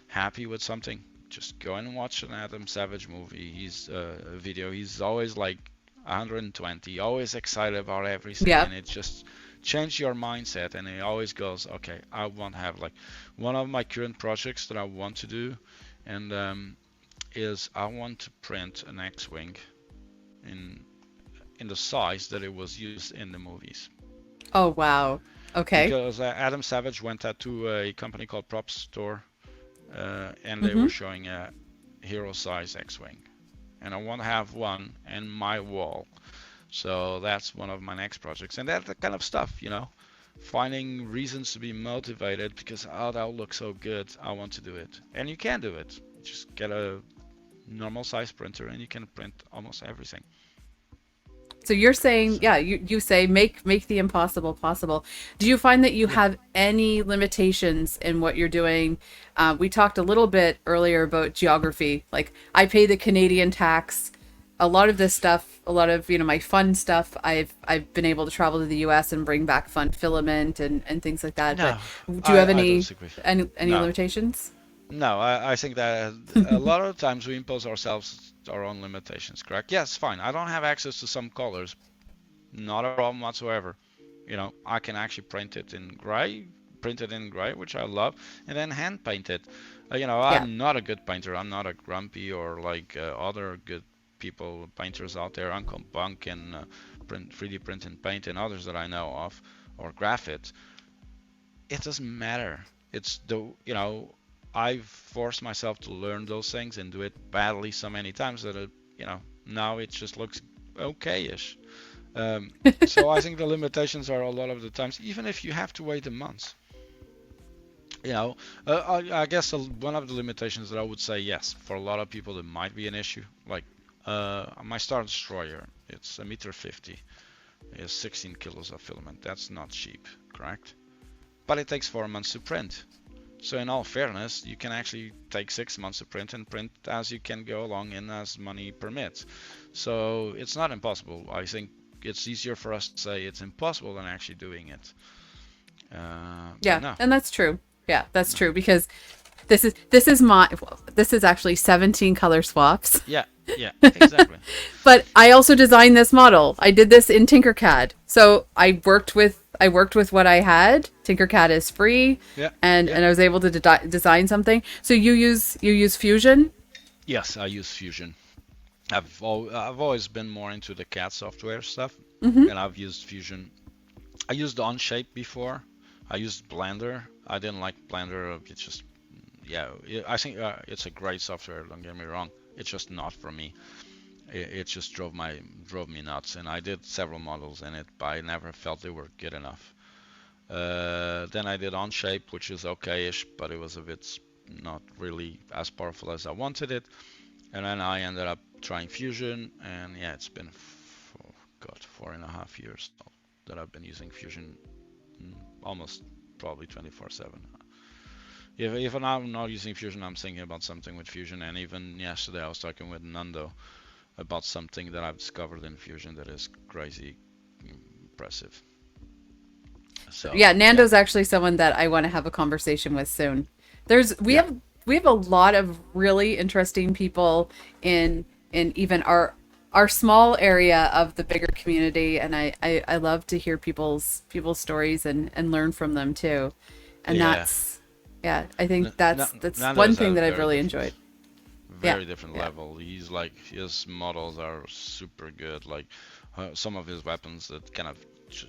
[SPEAKER 2] happy with something, just go and watch an Adam Savage movie. He's a video. He's always like 120, always excited about everything,
[SPEAKER 1] Yeah.
[SPEAKER 2] and it just change your mindset. And it always goes, okay, I want to have like one of my current projects that I want to do, and is I want to print an X-wing in in the size that it was used in the movies.
[SPEAKER 1] Oh, wow. Okay.
[SPEAKER 2] Because Adam Savage went out to a company called Prop Store, and they
[SPEAKER 1] Mm-hmm.
[SPEAKER 2] were showing a hero size X-wing, and I want to have one in my wall. So that's one of my next projects, and that's the kind of stuff, finding reasons to be motivated because oh that looks so good, I want to do it, and you can do it. Just get a normal size printer and you can print almost everything.
[SPEAKER 1] So you're saying,
[SPEAKER 2] So
[SPEAKER 1] yeah, you say make the impossible possible. Do you find that you
[SPEAKER 2] yeah,
[SPEAKER 1] have any limitations in what you're doing? We talked a little bit earlier about geography. Like I pay the Canadian tax. A lot of this stuff, a lot of my fun stuff, I've been able to travel to the U.S. and bring back fun filament and things like that. But
[SPEAKER 2] no,
[SPEAKER 1] do you have
[SPEAKER 2] I don't
[SPEAKER 1] any
[SPEAKER 2] disagree.
[SPEAKER 1] any
[SPEAKER 2] No,
[SPEAKER 1] limitations?
[SPEAKER 2] no, I think that a lot of times we impose ourselves our own limitations. Correct? Yes, fine. I don't have access to some colors. Not a problem whatsoever. I can actually print it in gray, which I love, and then hand paint it.
[SPEAKER 1] Yeah,
[SPEAKER 2] I'm not a good painter. I'm not a grumpy or like other good people, painters out there, Uncle Bunk and 3D print and paint and others that I know of, or graph it. It doesn't matter. It's I've forced myself to learn those things and do it badly so many times that now it just looks okay-ish. So I think the limitations are a lot of the times, even if you have to wait a month. You know, I guess one of the limitations that I would say, yes, for a lot of people it might be an issue. Like my Star Destroyer, it's a meter 50, it's 16 kilos of filament. That's not cheap, correct? But it takes 4 months to print. So in all fairness, you can actually take 6 months to print and print as you can go along and as money permits. So it's not impossible. I think it's easier for us to say it's impossible than actually doing it. But
[SPEAKER 1] yeah,
[SPEAKER 2] no,
[SPEAKER 1] and that's true. Yeah, that's true because this is actually 17 color swaps.
[SPEAKER 2] Yeah, yeah, exactly.
[SPEAKER 1] But I also designed this model. I did this in Tinkercad. So I worked with what I had. Tinkercad is free,
[SPEAKER 2] Yeah, yeah.
[SPEAKER 1] and I was able to design something. So you use Fusion?
[SPEAKER 2] Yes, I use Fusion. I've always been more into the CAD software stuff,
[SPEAKER 1] Mm-hmm.
[SPEAKER 2] and I've used Fusion. I used Onshape before. I used Blender. I didn't like Blender. It's just yeah. I think it's a great software. Don't get me wrong. It's just not for me. It just drove me nuts, and I did several models in it, but I never felt they were good enough. Then I did Onshape, which is okay-ish, but it was a bit not really as powerful as I wanted it. And then I ended up trying Fusion, and yeah, it's been God 4.5 years that I've been using Fusion, almost probably 24/7. If I'm not using Fusion, I'm thinking about something with Fusion. And even yesterday, I was talking with Nando about something that I've discovered in Fusion that is crazy impressive. So
[SPEAKER 1] Yeah,
[SPEAKER 2] yeah,
[SPEAKER 1] Nando's actually someone that I want to have a conversation with soon. There's
[SPEAKER 2] yeah,
[SPEAKER 1] we have a lot of really interesting people in even our small area of the bigger community, and I love to hear people's stories and learn from them too. And
[SPEAKER 2] yeah.
[SPEAKER 1] that's yeah, I think that's one
[SPEAKER 2] Nando's
[SPEAKER 1] thing
[SPEAKER 2] at a
[SPEAKER 1] that I've really enjoyed. Yeah.
[SPEAKER 2] very different
[SPEAKER 1] Yeah.
[SPEAKER 2] level. He's like his models are super good. Like some of his weapons that kind of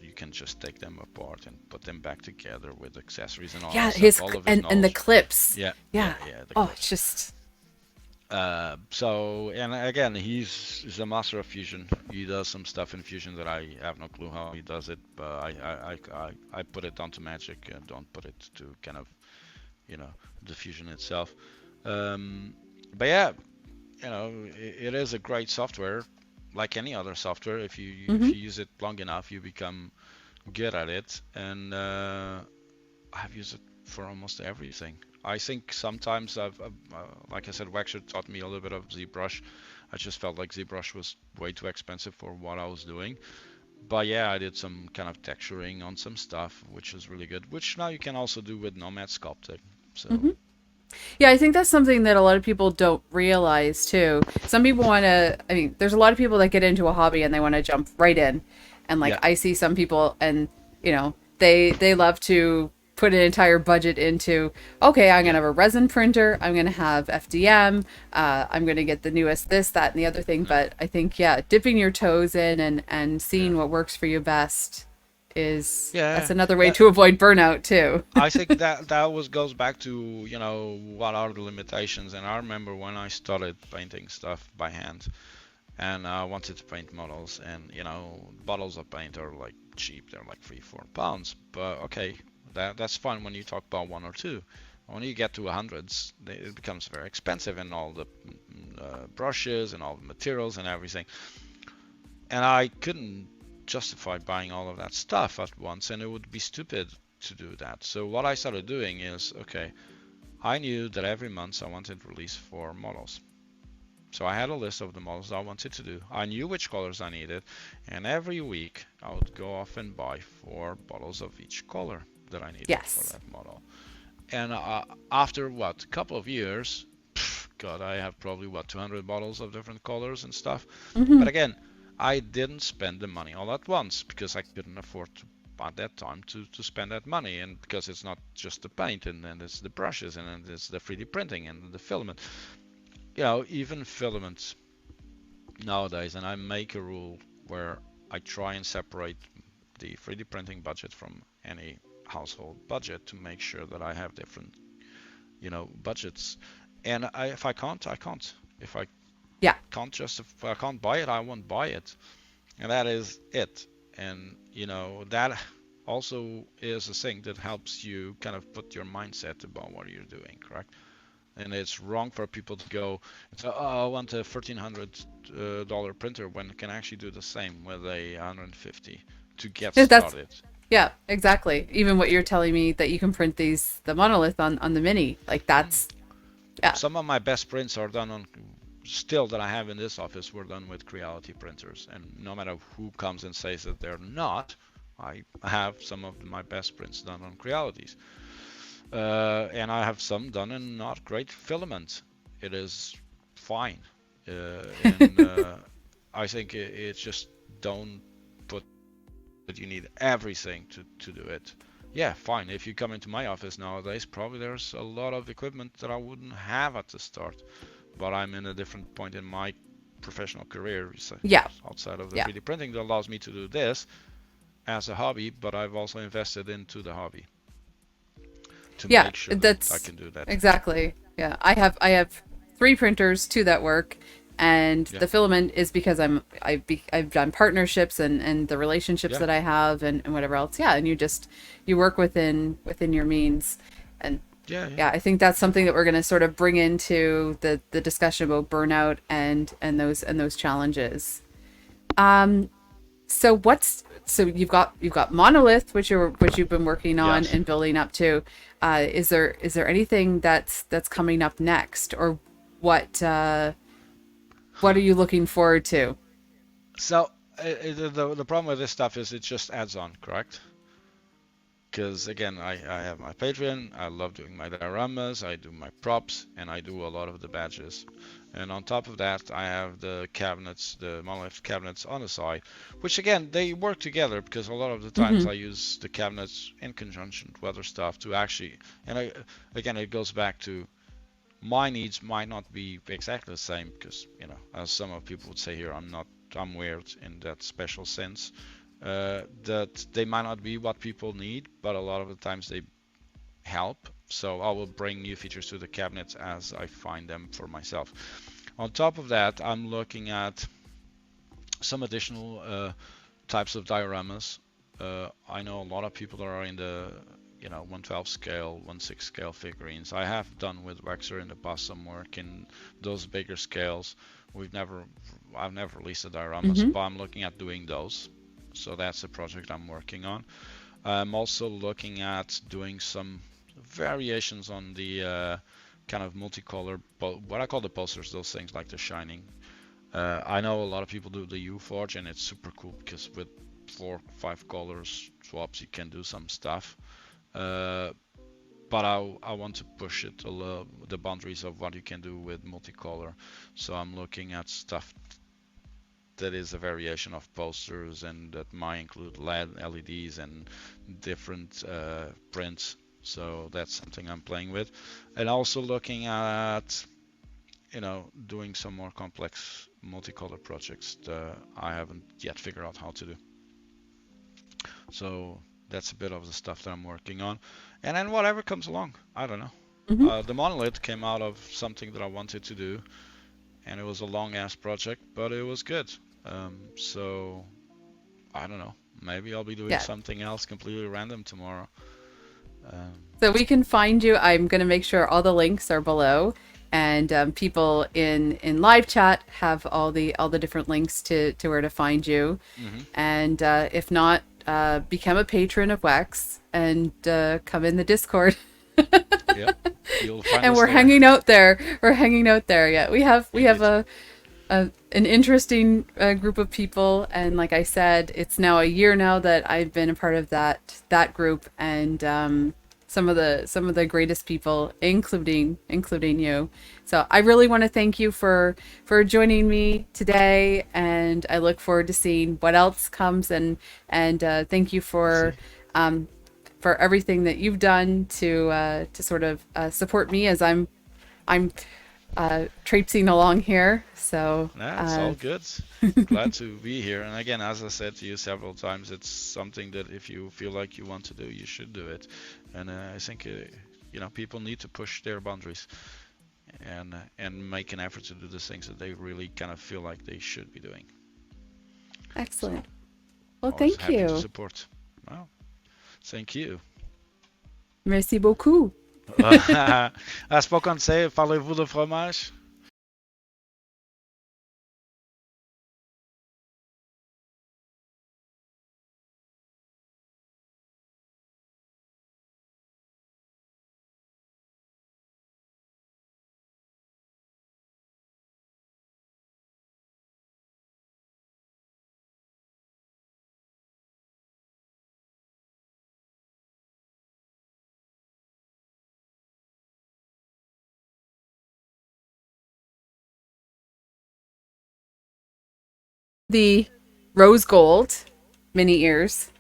[SPEAKER 2] you can just take them apart and put them back together with accessories and all that
[SPEAKER 1] Yeah,
[SPEAKER 2] stuff. All of his
[SPEAKER 1] and the
[SPEAKER 2] knowledge.
[SPEAKER 1] clips.
[SPEAKER 2] Yeah, yeah,
[SPEAKER 1] Yeah.
[SPEAKER 2] yeah. The
[SPEAKER 1] Oh,
[SPEAKER 2] clips.
[SPEAKER 1] it's just
[SPEAKER 2] So and again, he's a master of fusion. He does some stuff in fusion that I have no clue how he does it, but I put it onto Magic and don't put it to kind of the fusion itself. Um, but yeah, it is a great software, like any other software. If
[SPEAKER 1] mhm.
[SPEAKER 2] you use it long enough, you become good at it. And I've used it for almost everything. I think sometimes like I said, Waxer taught me a little bit of ZBrush. I just felt like ZBrush was way too expensive for what I was doing. But yeah, I did some kind of texturing on some stuff, which is really good. Which now you can also do with Nomad sculpting. So
[SPEAKER 1] Mhm. Yeah, I think that's something that a lot of people don't realize too. Some people want to, I mean, there's a lot of people that get into a hobby and they want to jump right in. And like
[SPEAKER 2] yeah,
[SPEAKER 1] I see some people and, they love to put an entire budget into, okay, I'm going
[SPEAKER 2] yeah,
[SPEAKER 1] to have a resin printer, I'm going to have FDM, I'm going to get the newest this, that, and the other thing.
[SPEAKER 2] yeah,
[SPEAKER 1] But I think, yeah, dipping your toes in and
[SPEAKER 2] yeah,
[SPEAKER 1] seeing what works for you best that's
[SPEAKER 2] yeah.
[SPEAKER 1] another way
[SPEAKER 2] Uh,
[SPEAKER 1] to avoid burnout too.
[SPEAKER 2] I think that was goes back to what are the limitations. And I remember when I started painting stuff by hand, and I wanted to paint models, and bottles of paint are like cheap, they're like 3-4 pounds, but okay, that's fine when you talk about one or two. When you get to hundreds, it becomes very expensive, and all the brushes and all the materials and everything, and I couldn't justify buying all of that stuff at once, and it would be stupid to do that. So what I started doing is, okay, I knew that every month I wanted release for models. So I had a list of the models I wanted to do. I knew which colors I needed, and every week I would go off and buy 4 bottles of each color that I needed for
[SPEAKER 1] Yes.
[SPEAKER 2] that model. And after what, a couple of years, God, I have probably what 200 bottles of different colors and stuff.
[SPEAKER 1] Hmm.
[SPEAKER 2] But again, I didn't spend the money all at once because I couldn't afford to at that time to spend that money, and because it's not just the paint, and then it's the brushes, and then it's the 3D printing and the filament. Even filaments nowadays, and I make a rule where I try and separate the 3D printing budget from any household budget to make sure that I have different, budgets. And if I can't, I can't. If I
[SPEAKER 1] Yeah.
[SPEAKER 2] if I can't buy it, I won't buy it, and that is it. And that also is a thing that helps you kind of put your mindset about what you're doing, correct? And it's wrong for people to go and say, "Oh, I want a $1,300 printer," when it can actually do the same with a 150 to get
[SPEAKER 1] That's
[SPEAKER 2] started.
[SPEAKER 1] Yeah, exactly. Even what you're telling me that you can print the monolith on the mini, like that's yeah.
[SPEAKER 2] Some of my best prints are done on, still that I have in this office, were done with Creality printers, and no matter who comes and says that they're not, I have some of my best prints done on Crealities. And I have some done in not great filament. It is fine, and I think it's just don't put that you need everything to do it. Yeah, fine. If you come into my office nowadays, probably there's a lot of equipment that I wouldn't have at the start, but I'm in a different point in my professional career, so
[SPEAKER 1] Yeah,
[SPEAKER 2] outside of the
[SPEAKER 1] yeah,
[SPEAKER 2] 3D printing that allows me to do this as a hobby, but I've also invested into the hobby to
[SPEAKER 1] yeah.
[SPEAKER 2] make sure that I
[SPEAKER 1] That's
[SPEAKER 2] can do that.
[SPEAKER 1] exactly. Yeah, I have three printers to that work, and
[SPEAKER 2] Yeah,
[SPEAKER 1] the filament is because I've done partnerships and the relationships
[SPEAKER 2] yeah,
[SPEAKER 1] that I have and whatever else. Yeah, and you work within your means, and
[SPEAKER 2] yeah, yeah.
[SPEAKER 1] yeah, I think that's something that we're going to sort of bring into the discussion about burnout and those challenges. So you've got Monolith, which you've been working on
[SPEAKER 2] Yes.
[SPEAKER 1] and building up to. Is there anything that's coming up next, or what are you looking forward to?
[SPEAKER 2] So the problem with this stuff is it just adds on, correct? Because again, I have my Patreon, I love doing my dioramas, I do my props, and I do a lot of the badges. And on top of that, I have the cabinets, the monolith cabinets on the side, which again, they work together because a lot of the times
[SPEAKER 1] Mm-hmm.
[SPEAKER 2] I use the cabinets in conjunction with other stuff to actually, and again, it goes back to my needs might not be exactly the same because, as some of people would say here, I'm weird in that special sense. That they might not be what people need, but a lot of the times they help. So I will bring new features to the cabinets as I find them for myself. On top of that, I'm looking at some additional types of dioramas. I know a lot of people that are in the 112 scale, 1/6 scale figurines. I have done with Wexer in the past some work in those bigger scales. We've never, I've never released the dioramas,
[SPEAKER 1] Mm-hmm.
[SPEAKER 2] but I'm looking at doing those. So that's a project I'm working on. I'm also looking at doing some variations on the kind of multicolor, what I call the posters, those things like the shining. I know a lot of people do the HueForge, and it's super cool because with 4, 5 colors swaps, you can do some stuff. Uh, but I want to push it a little, the boundaries of what you can do with multicolor. So I'm looking at stuff that is a variation of posters and that might include LED, LEDs, and different prints. So that's something I'm playing with, and also looking at doing some more complex multicolor projects that I haven't yet figured out how to do. So that's a bit of the stuff that I'm working on. And then whatever comes along, I don't know.
[SPEAKER 1] Mm-hmm.
[SPEAKER 2] The monolith came out of something that I wanted to do, and it was a long ass project, but it was good. So I don't know. Maybe I'll be doing
[SPEAKER 1] Yeah.
[SPEAKER 2] something else completely random tomorrow. Um,
[SPEAKER 1] So we can find you. I'm going to make sure all the links are below, and people in live chat have all the different links to where to find you.
[SPEAKER 2] mhm.
[SPEAKER 1] And if not, become a patron of Wex and come in the Discord.
[SPEAKER 2] Yep. You'll find
[SPEAKER 1] And
[SPEAKER 2] us
[SPEAKER 1] we're
[SPEAKER 2] there.
[SPEAKER 1] hanging out there. We're hanging out there. Yeah, we have
[SPEAKER 2] Indeed.
[SPEAKER 1] an interesting group of people, and like I said, it's now a year now that I've been a part of that group, and some of the greatest people, including you. So I really want to thank you for joining me today, and I look forward to seeing what else comes, and thank you
[SPEAKER 2] We'll see.
[SPEAKER 1] um, for everything that you've done to sort of support me as I'm traipsing along here. So,
[SPEAKER 2] Yeah, it's all good. Glad to be here. And again, as I said to you several times, it's something that if you feel like you want to do, you should do it. And I think people need to push their boundaries and make an effort to do the things that they really kind of feel like they should be doing. So
[SPEAKER 1] excellent. Well,
[SPEAKER 2] always
[SPEAKER 1] thank
[SPEAKER 2] happy to
[SPEAKER 1] you.
[SPEAKER 2] support. Well, thank you.
[SPEAKER 1] Merci beaucoup.
[SPEAKER 2] À ce pas qu'on sait, parlez-vous de fromage?
[SPEAKER 1] the rose gold mini ears,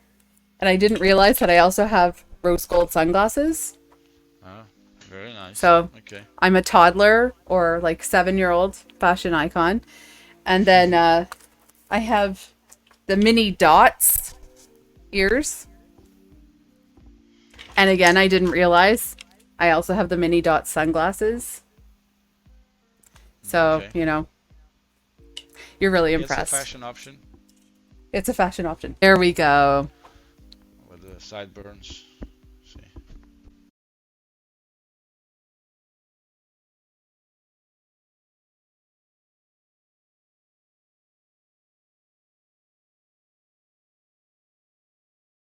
[SPEAKER 1] and I didn't realize that I also have rose gold sunglasses.
[SPEAKER 2] Ah, very nice.
[SPEAKER 1] So
[SPEAKER 2] Okay.
[SPEAKER 1] I'm a toddler or like 7-year-old fashion icon. And then I have the mini dots ears. And again, I didn't realize I also have the mini dot sunglasses. So,
[SPEAKER 2] Okay.
[SPEAKER 1] you know, you're really
[SPEAKER 2] It's a
[SPEAKER 1] impressed.
[SPEAKER 2] fashion option
[SPEAKER 1] It's a fashion option. There we go.
[SPEAKER 2] with the sideburns.